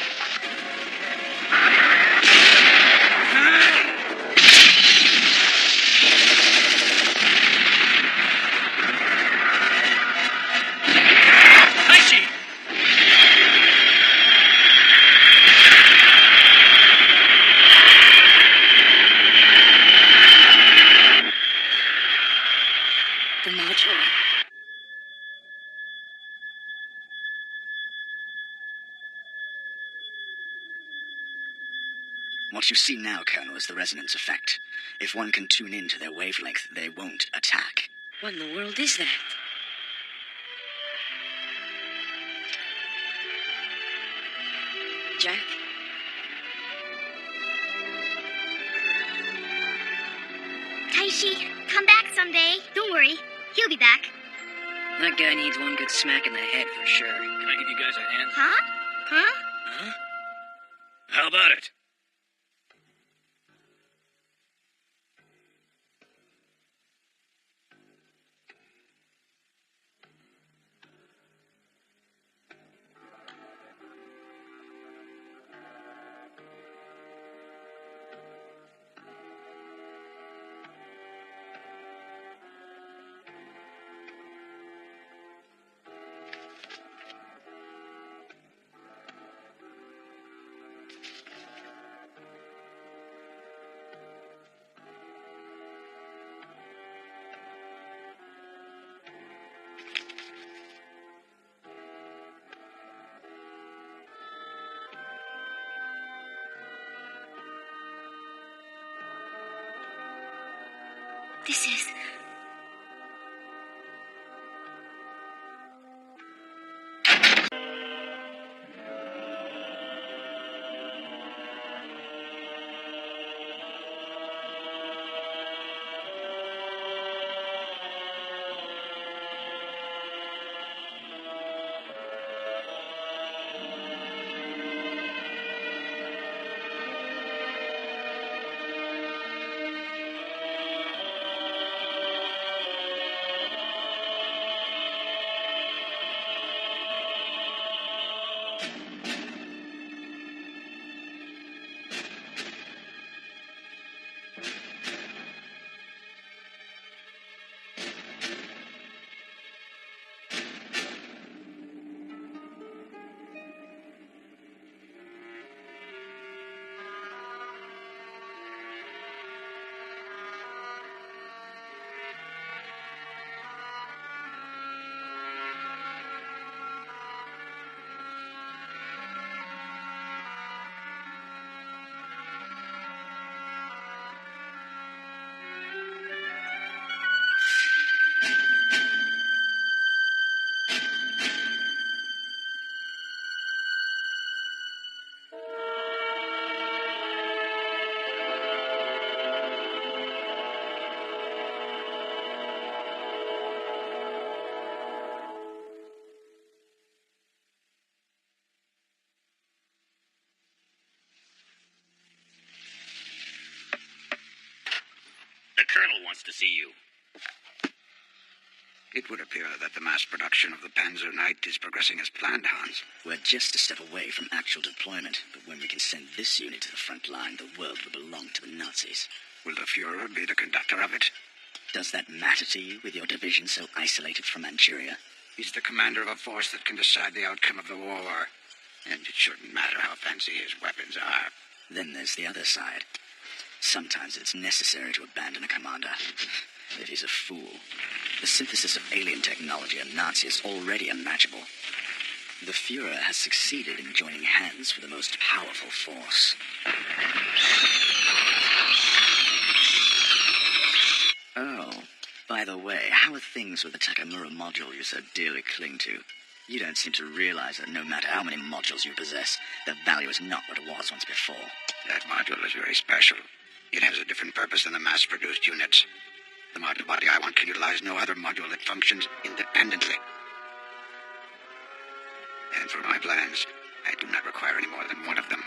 Taishi! The module. What you see now, Colonel, is the resonance effect. If one can tune in to their wavelength, they won't attack. What in the world is that? Jack? Taishi, come back someday. Don't worry. He'll be back. That guy needs one good smack in the head for sure. Can I give you guys a hand? Huh? Huh? Huh? How about it? This is... The Colonel wants to see you. It would appear that the mass production of the Panzer Knight is progressing as planned, Hans. We're just a step away from actual deployment, but when we can send this unit to the front line, the world will belong to the Nazis. Will the Fuhrer be the conductor of it? Does that matter to you, with your division so isolated from Manchuria? He's the commander of a force that can decide the outcome of the war. And it shouldn't matter how fancy his weapons are. Then there's the other side. Sometimes it's necessary to abandon a commander. If he's a fool. The synthesis of alien technology and Nazi is already unmatchable. The Fuhrer has succeeded in joining hands with the most powerful force. Oh, by the way, how are things with the Takamura module you so dearly cling to? You don't seem to realize that no matter how many modules you possess, their value is not what it was once before. That module is very special. It has a different purpose than the mass-produced units. The module body I want can utilize no other module that functions independently. And for my plans, I do not require any more than one of them.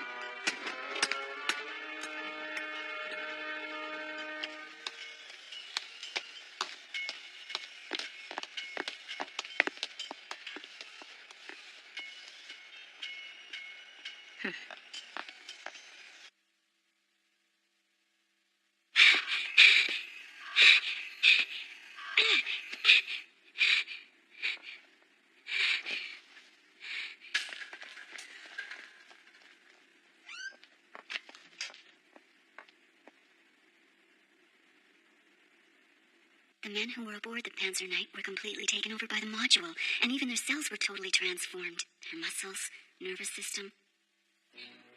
The men who were aboard the Panzer Knight were completely taken over by the module, and even their cells were totally transformed. Their muscles, nervous system,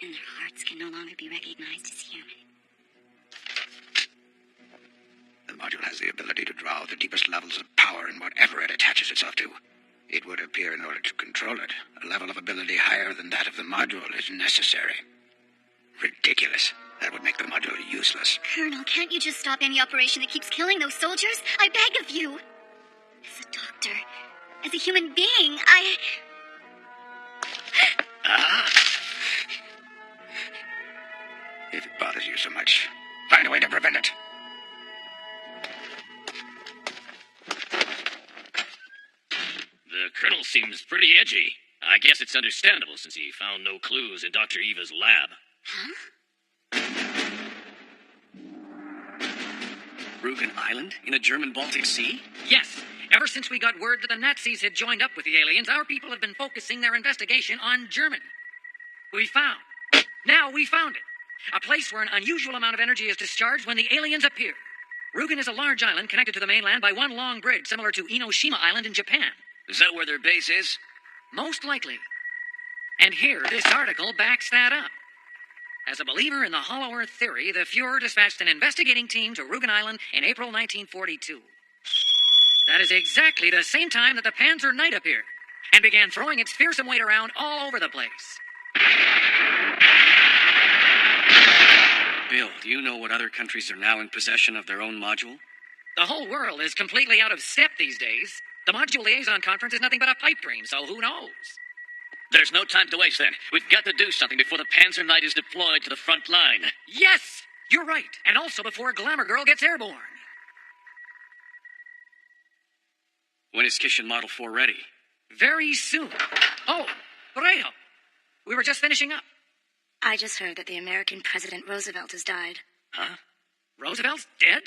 and their hearts can no longer be recognized as human. The module has the ability to draw out the deepest levels of power in whatever it attaches itself to. It would appear in order to control it, a level of ability higher than that of the module is necessary. Ridiculous. That would make the module useless. Colonel, can't you just stop any operation that keeps killing those soldiers? I beg of you. As a doctor, as a human being, If it bothers you so much, find a way to prevent it. The Colonel seems pretty edgy. I guess it's understandable since he found no clues in Dr. Eva's lab. Huh? Rugen Island? In a German Baltic Sea? Yes. Ever since we got word that the Nazis had joined up with the aliens, our people have been focusing their investigation on Germany. We found it. A place where an unusual amount of energy is discharged when the aliens appear. Rugen is a large island connected to the mainland by one long bridge, similar to Enoshima Island in Japan. Is that where their base is? Most likely. And here, this article backs that up. As a believer in the Hollow Earth theory, the Fuhrer dispatched an investigating team to Rugen Island in April 1942. That is exactly the same time that the Panzer Knight appeared and began throwing its fearsome weight around all over the place. Bill, do you know what other countries are now in possession of their own module? The whole world is completely out of step these days. The Module Liaison Conference is nothing but a pipe dream, so who knows? There's no time to waste then. We've got to do something before the Panzer Knight is deployed to the front line. Yes! You're right. And also before Glamour Girl gets airborne. When is Kishin Model 4 ready? Very soon. Oh, Parejo. We were just finishing up. I just heard that the American President Roosevelt has died. Huh? Roosevelt's dead?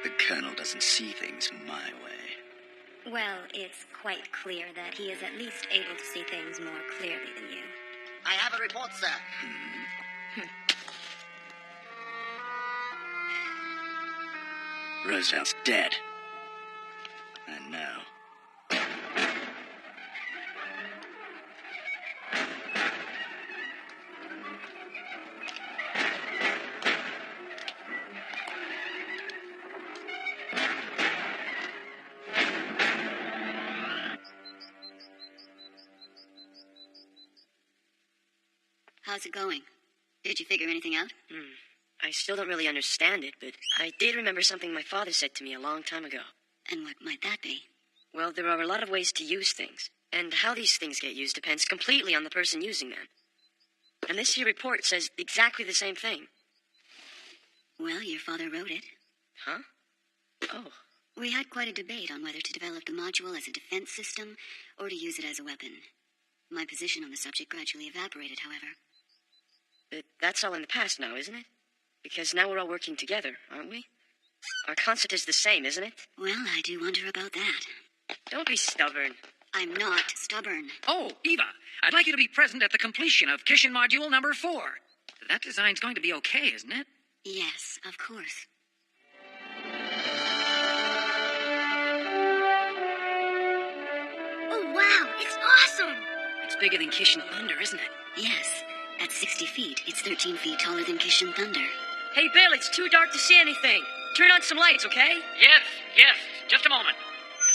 The Colonel doesn't see things my way. Well, it's quite clear that he is at least able to see things more clearly than you. I have a report, sir. Roosevelt's dead. And now. How's it going? Did you figure anything out? I still don't really understand it, but I did remember something my father said to me a long time ago. And what might that be? Well, there are a lot of ways to use things, and how these things get used depends completely on the person using them. And this here report says exactly the same thing. Well, your father wrote it. Huh? Oh. We had quite a debate on whether to develop the module as a defense system or to use it as a weapon. My position on the subject gradually evaporated, however. But that's all in the past now, isn't it? Because now we're all working together, aren't we? Our concept is the same, isn't it? Well, I do wonder about that. Don't be stubborn. I'm not stubborn. Oh, Eva, I'd like you to be present at the completion of Kishin Module number 4. That design's going to be okay, isn't it? Yes, of course. Oh, wow, it's awesome! It's bigger than Kishin Thunder, isn't it? Yes. At 60 feet, it's 13 feet taller than Kishin Thunder. Hey, Bill, it's too dark to see anything. Turn on some lights, okay? Yes. Just a moment.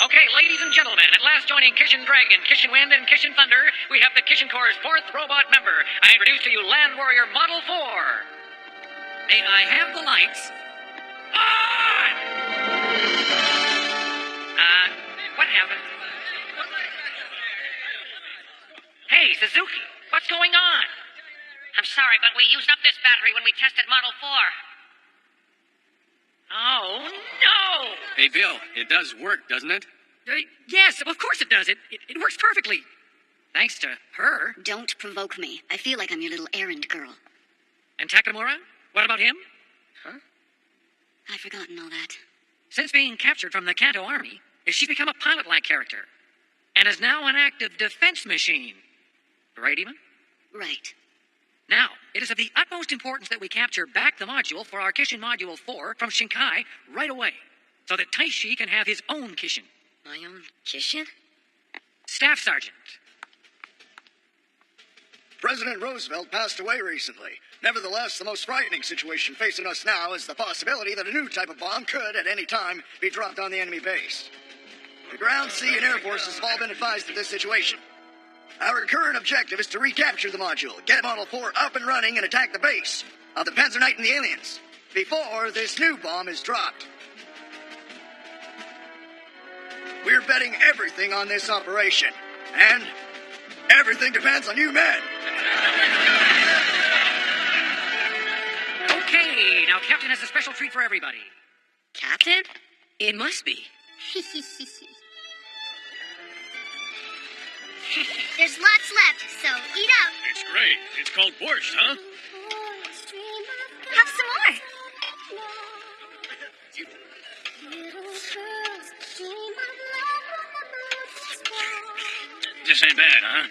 Okay, ladies and gentlemen, at last joining Kishin Dragon, Kishin Wind, and Kishin Thunder, we have the Kishin Corps' 4th robot member. I introduce to you Land Warrior Model 4. May I have the lights? On! What happened? Hey, Suzuki, what's going on? I'm sorry, but we used up this battery when we tested Model 4. Oh, no! Hey, Bill, it does work, doesn't it? Yes, of course it does. It works perfectly. Thanks to her. Don't provoke me. I feel like I'm your little errand girl. And Takamura? What about him? Huh? I've forgotten all that. Since being captured from the Kanto army, she's become a pilot-like character. And is now an active defense machine. Right, Eva? Right. Now, it is of the utmost importance that we capture back the module for our Kishin Module 4 from Shinkai right away, so that Taishi can have his own Kishin. My own Kishin? Staff Sergeant. President Roosevelt passed away recently. Nevertheless, the most frightening situation facing us now is the possibility that a new type of bomb could, at any time, be dropped on the enemy base. The ground, sea, and air forces have all been advised of this situation. Our current objective is to recapture the module, get Model 4 up and running, and attack the base of the Panzer Knight and the aliens before this new bomb is dropped. We're betting everything on this operation, and everything depends on you men. Okay, now Captain has a special treat for everybody. Captain? It must be. There's lots left, so eat up. It's great. It's called borscht, huh? Have some more. This ain't bad, huh?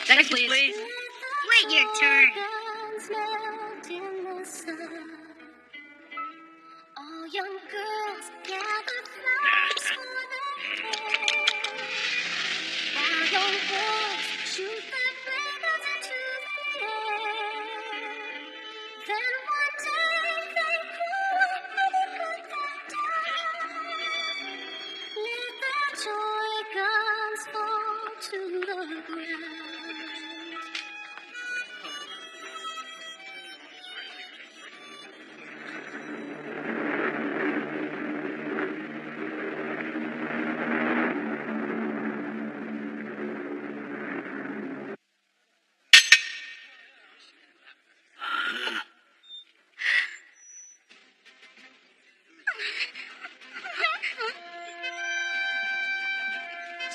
Seconds, please. Wait your turn. All young girls gather flowers for the fair. While young boys shoot their fingers into the air. Then one day they grow up and they put them down. Let their toy guns fall to the ground.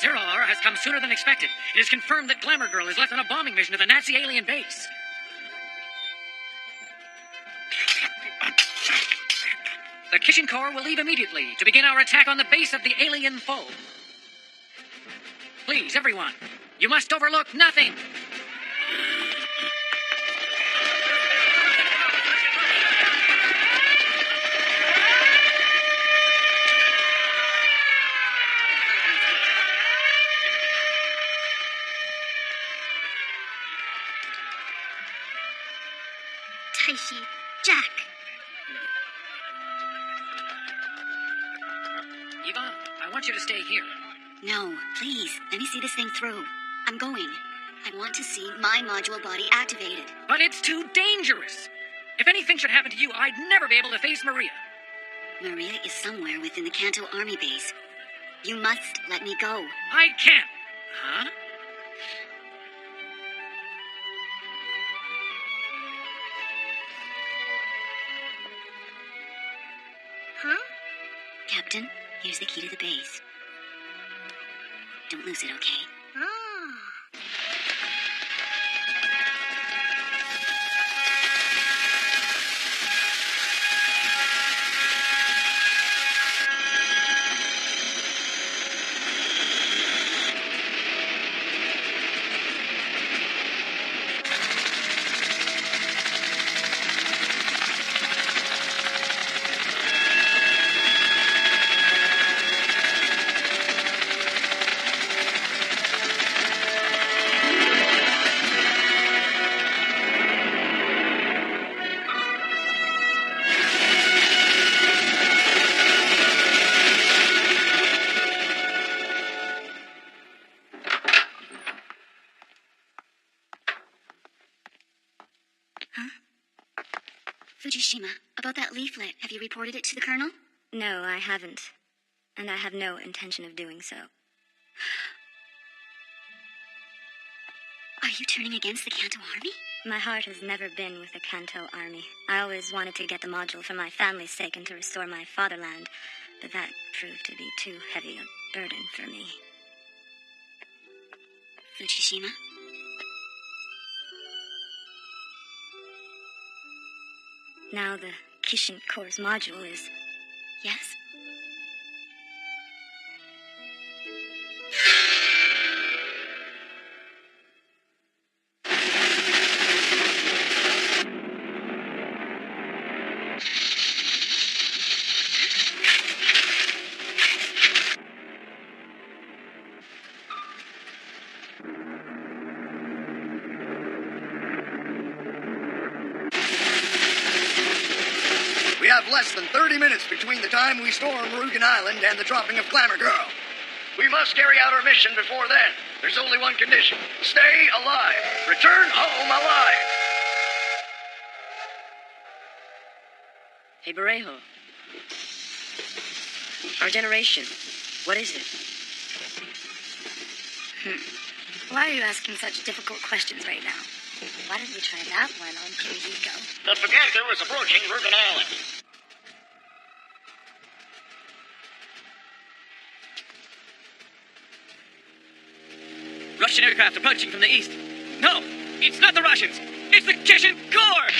Zero Hour has come sooner than expected. It is confirmed that Glamour Girl is left on a bombing mission to the Nazi alien base. The Kishin Corps will leave immediately to begin our attack on the base of the alien foe. Please, everyone, you must overlook nothing. Taishi, Jack. Eva, I want you to stay here. No, please. Let me see this thing through. I'm going. I want to see my module body activated. But it's too dangerous. If anything should happen to you, I'd never be able to face Maria. Maria is somewhere within the Kanto Army base. You must let me go. I can't. Huh? Huh? Captain, here's the key to the base. Don't lose it, okay? Fujishima, about that leaflet, have you reported it to the colonel? No, I haven't. And I have no intention of doing so. Are you turning against the Kanto Army? My heart has never been with the Kanto Army. I always wanted to get the module for my family's sake and to restore my fatherland, but that proved to be too heavy a burden for me. Fujishima? Now the Kishin Corps module is... Yes? We have less than 30 minutes between the time we storm Murugan Island and the dropping of Glamour Girl. We must carry out our mission before then. There's only one condition. Stay alive. Return home alive. Hey, Barejo. Our generation. What is it? Why are you asking such difficult questions right now? Why didn't we try that one on Kimihiko? The Fugaku is approaching Murugan Island. Russian aircraft approaching from the east. No, it's not the Russians. It's the Kishin Corps!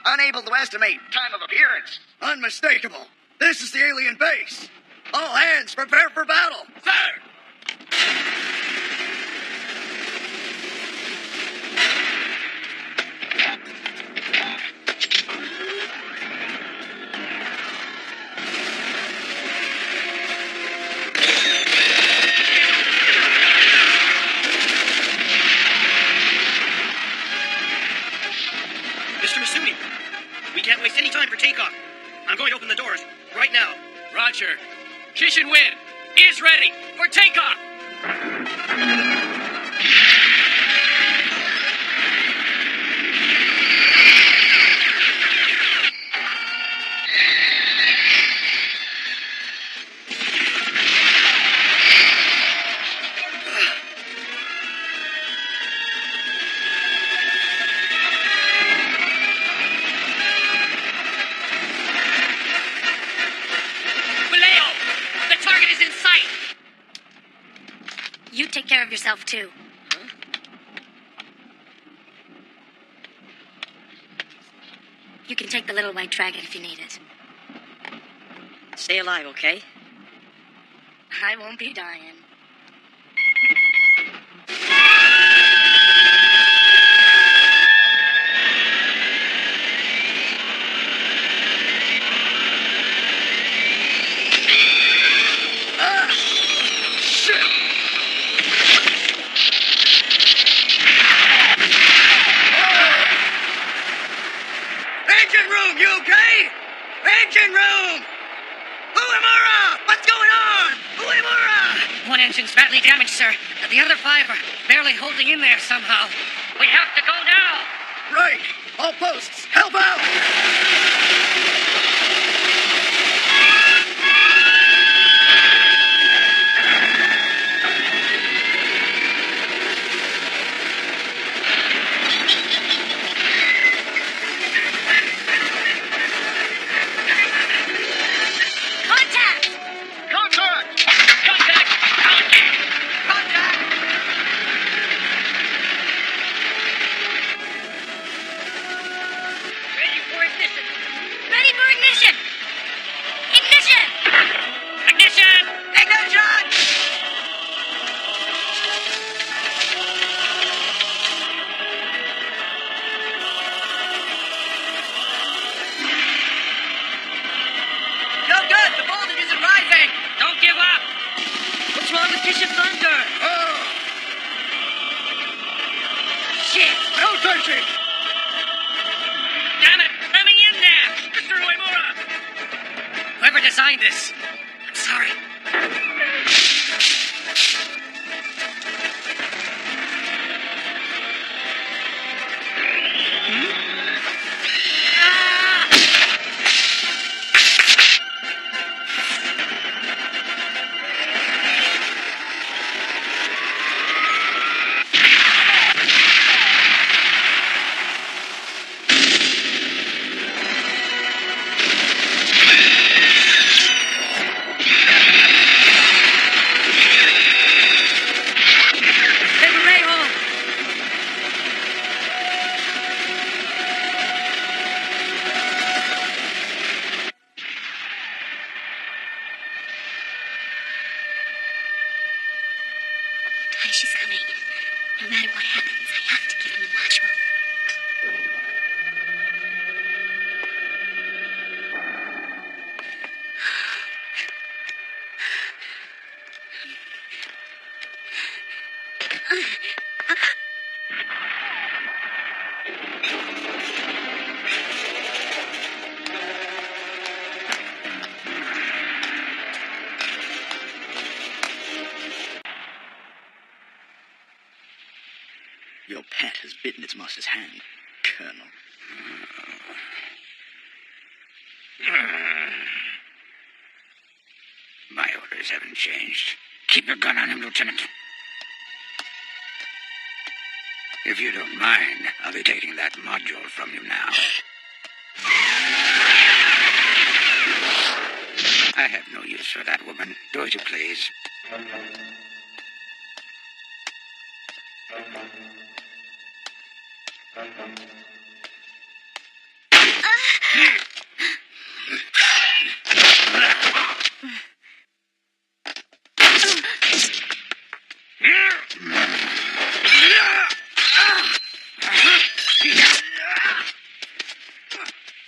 unable to estimate time of appearance. Unmistakable. This is the alien base. All hands prepare for battle. Sir! Mr. Masumi, we can't waste any time for takeoff. I'm going to open the doors right now. Roger. Kishin Wind is ready for takeoff. Vallejo! The target is in sight! You take care of yourself, too. You can take the little white dragon if you need it. Stay alive, okay? I won't be dying. Engine room, you okay? Engine room! Uemura! What's going on? Uemura! One engine's badly damaged, sir. The other 5 are barely holding in there somehow. We have to go now! Right. All posts, help out! Contact! Contact! Ready for ignition! Ready for ignition! Ignition! Ignition! Ignition! No good! The voltage isn't rising! Don't give up! What's wrong with Kishin Thunder? Oh, Shit! no touching! Damn it! Let me in there! Mr. Uemura! Whoever designed this, I'm sorry. Daishi's coming. No matter what happens, I have to give him the module. Your pet has bitten its master's hand, Colonel. My orders haven't changed. Keep your gun on him, Lieutenant. If you don't mind, I'll be taking that module from you now. I have no use for that woman. Do as you please.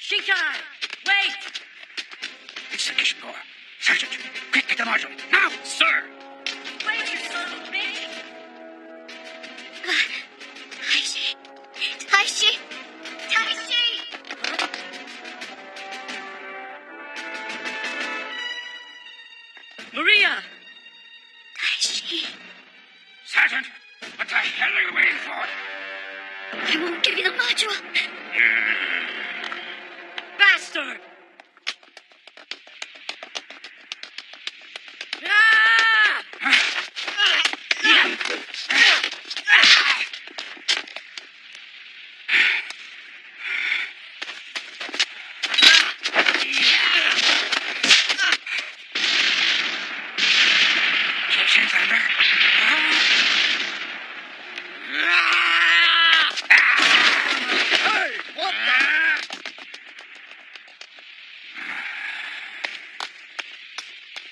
Shinkai! Wait! It's the Kishin Corps. Sergeant, quick, get the marshal. Now! Sir! Wait, you son of a bitch! Taishi! Taishi! Taishi! Maria! Taishi! Sergeant, what the hell are you waiting for? I won't give you the module. Bastard! Ah! Kishin's under. Hey, what the?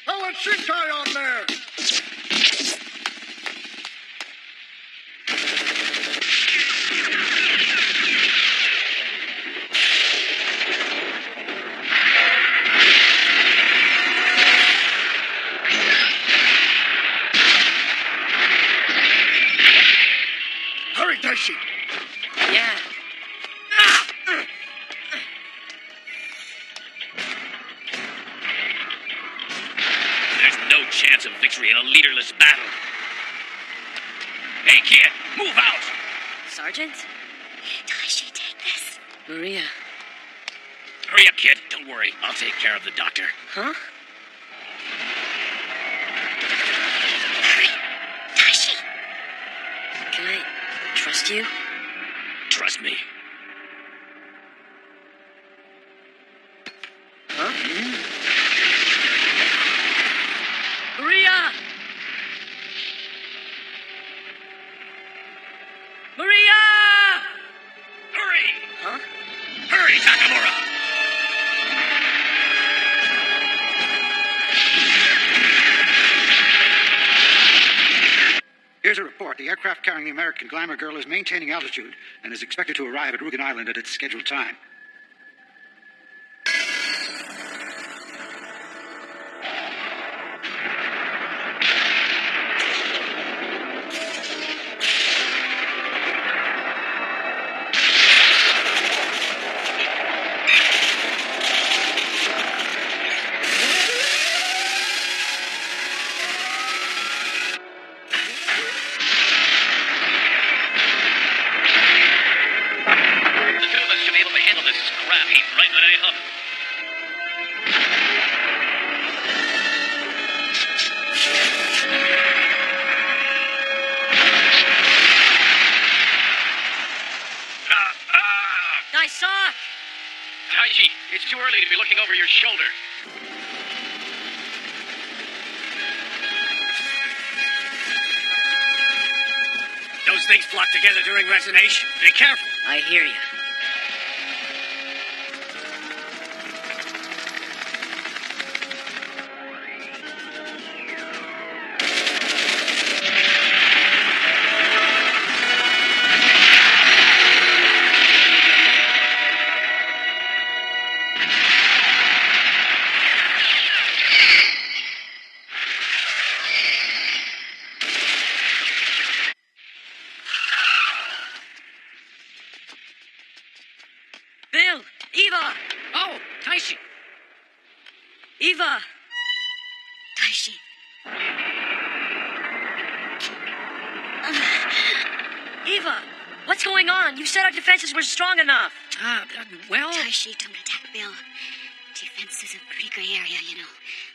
Oh, it's Shinkai on there! Hurry, Taishi! Yeah. There's no chance of victory in a leaderless battle. Hey, kid, move out! Sergeant? Taishi, take this. Maria. Hurry up, kid. Don't worry. I'll take care of the doctor. Huh? Hurry. Taishi! Can I trust you? Trust me. Huh? Maria! Maria! Hurry! Huh? Hurry, Takamura! Here's a report. The aircraft carrying the American glamour girl is maintaining altitude and is expected to arrive at Rugen Island at its scheduled time. The two of us should be able to handle this crap heap right when I up. I saw! Taichi, it's too early to be looking over your shoulder. Those things flock together during resonation. Be careful. I hear you. Bill! Eva! Oh, Taishi. Eva! Taishi. Eva! What's going on? You said our defenses were strong enough. Well... Taishi, don't attack Bill. Defense is a pretty gray area, you know.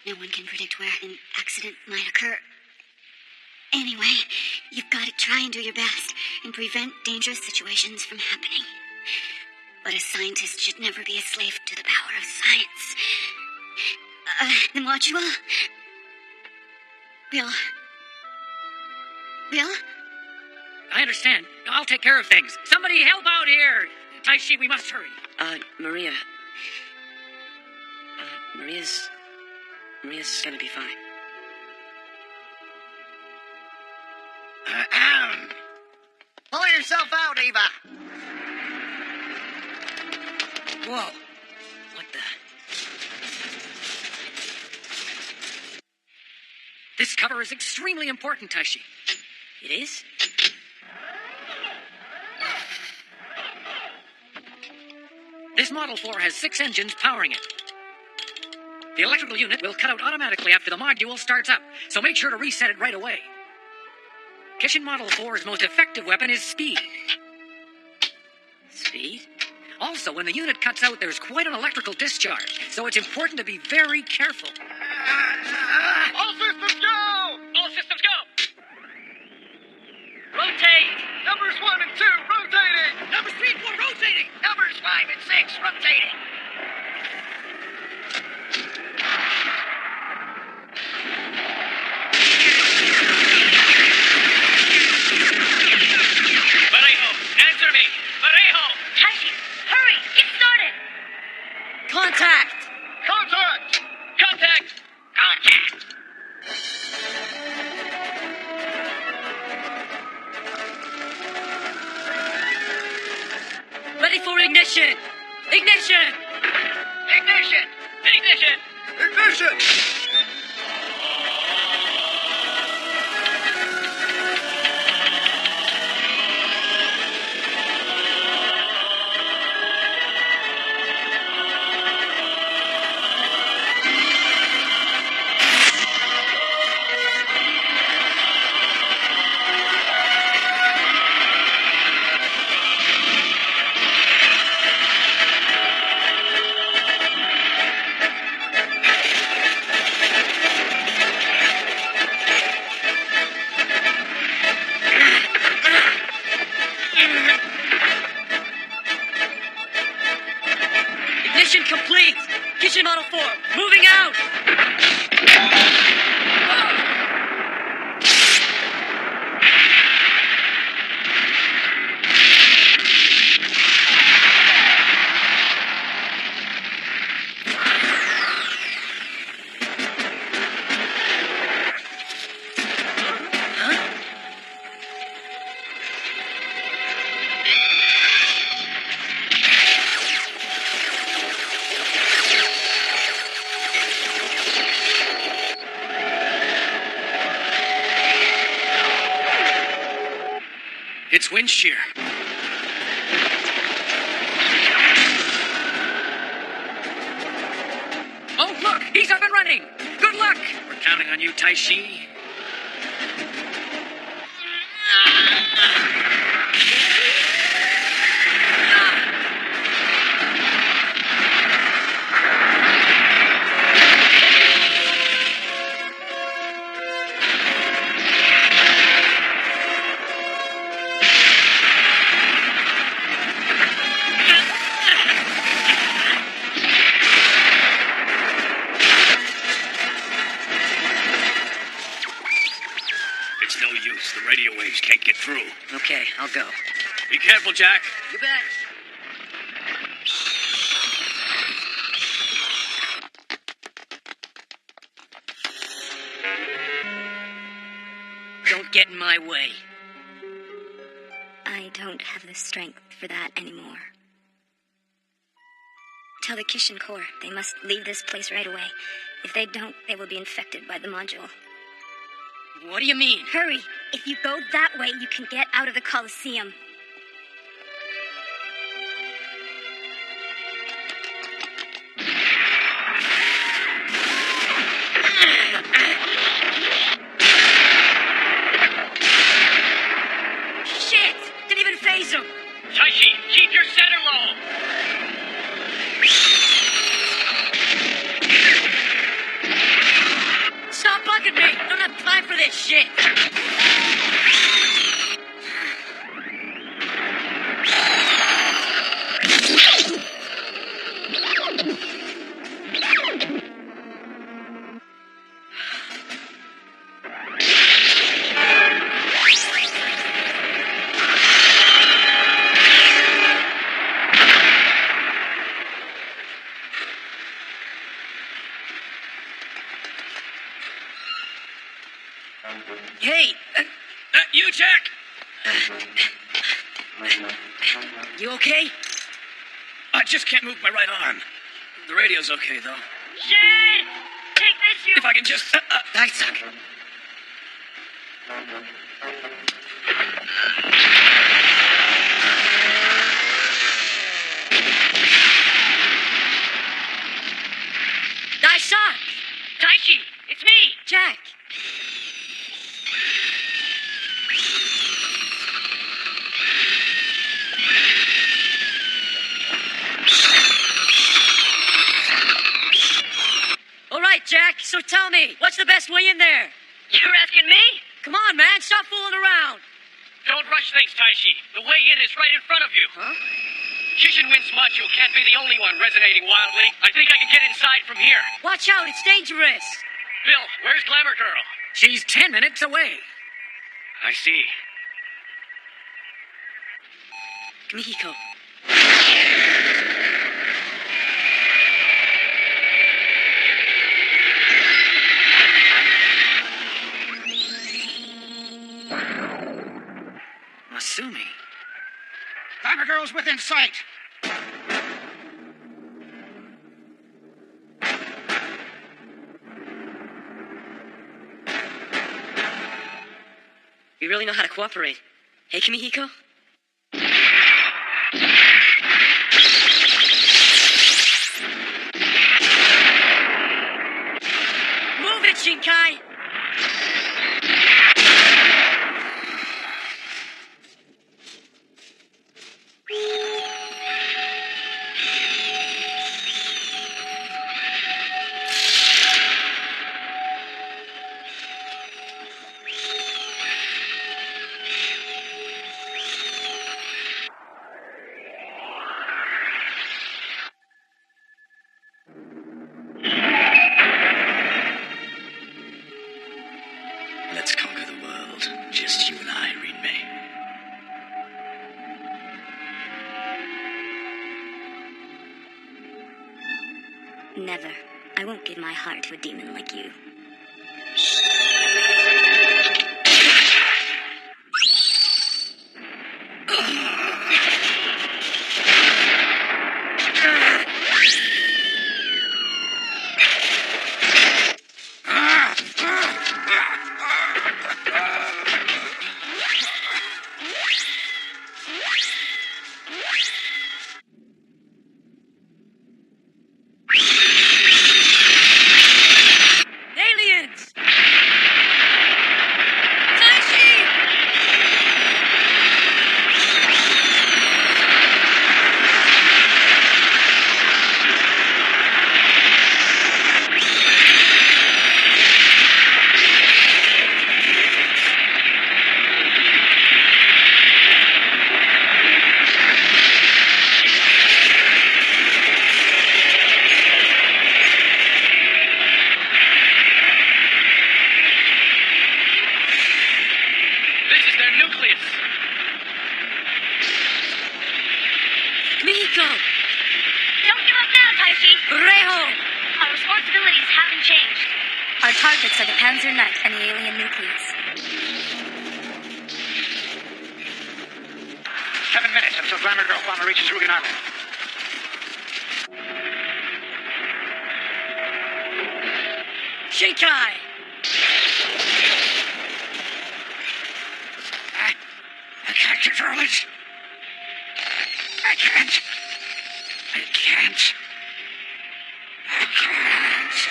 No one can predict where an accident might occur. Anyway, you've got to try and do your best and prevent dangerous situations from happening. But a scientist should never be a slave to the power of science. The module? Bill? Bill? I understand. I'll take care of things. Somebody help out here! Taishi, we must hurry. Maria, Maria's gonna be fine. Pull yourself out, Eva. Whoa. What the? This cover is extremely important, Taishi. It is? This Model 4 has 6 engines powering it. The electrical unit will cut out automatically after the module starts up, so make sure to reset it right away. Kishin Model 4's most effective weapon is speed. Speed? Also, when the unit cuts out, there's quite an electrical discharge, so it's important to be very careful. All systems go! All systems go! Rotate! Numbers 1 and 2, rotating! Numbers 3 and 4, rotating. Numbers 5 and 6, rotating. Parejo, answer me! Parejo! Taishi, hurry! Get started! Contact! Contact! Contact! Contact. Ready for ignition! Ignition! Ignition. Ignition! Ignition! Ignition complete! Kishin Model 4, moving out! It's wind shear. Oh, look! He's up and running! Good luck! We're counting on you, Taishi. It's no use. The radio waves can't get through. Okay, I'll go. Be careful, Jack. You bet. Don't get in my way. I don't have the strength for that anymore. Tell the Kishin Corps they must leave this place right away. If they don't, they will be infected by the module. What do you mean? Hurry! If you go that way, you can get out of the Coliseum. Shit! Didn't even phase him! Taishi, keep your center low! Stop bugging me! Don't have time for this shit! Hey! You, Jack! You okay? I just can't move my right arm. The radio's okay, though. Shit! Take this, you... If I can just... I suck. I suck! Taishi, it's me! Jack! All right, Jack, so tell me, what's the best way in there? You're asking me? Come on, man, stop fooling around. Don't rush things, Taishi. The way in is right in front of you. Huh? Kishin Win's module can't be the only one resonating wildly. I think I can get inside from here. Watch out, it's dangerous. Bill, where's Glamour Girl? She's 10 minutes away. I see. Mikiko. Masumi. Glamour Girl's within sight. We really know how to cooperate. Hey, Kimihiko? Move it, Shinkai! Let's conquer the world. Just you and I, Rinmei. Never. I won't give my heart to a demon like you. Aliens! Taishi! This is their nucleus. Mikiko! Don't give up now, Taishi. Reho! Our responsibilities haven't changed. Our targets are the Panzer Knight and the alien nucleus. 7 minutes until Glamour Girl bomber reaches Rugen Island. Shinkai! I can't control it. I can't. I can't. I can't.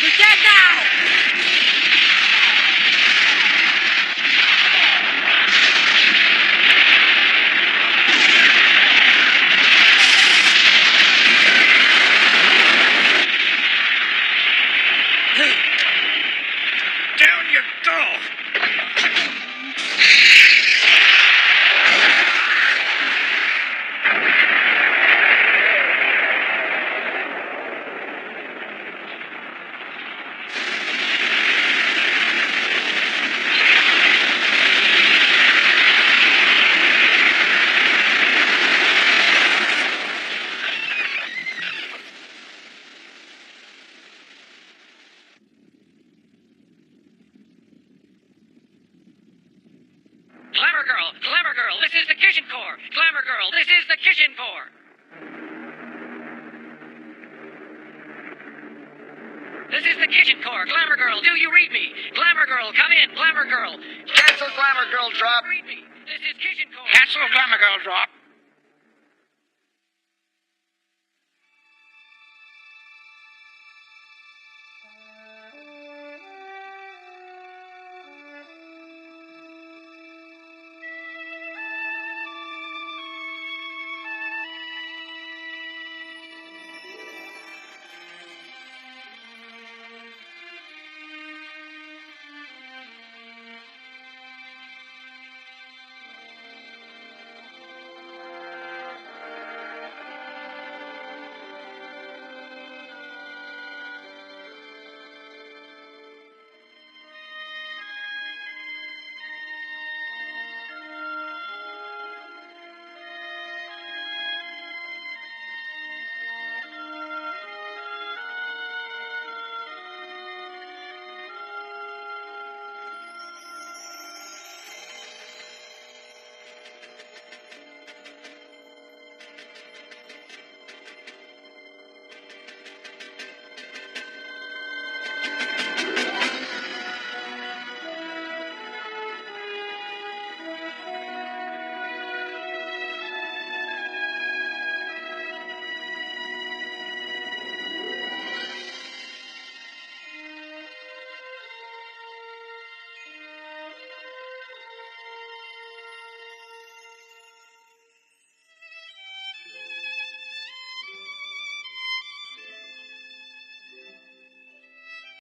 You're dead now! Down you go. Glamour Girl, this is the Kishin Corps. Glamour Girl, this is the Kishin Corps. This is the Kishin Corps. Glamour Girl, do you read me? Glamour Girl, come in. Glamour Girl. Cancel Glamour Girl drop. Read me. This is Kishin Corps. Cancel Glamour Girl drop.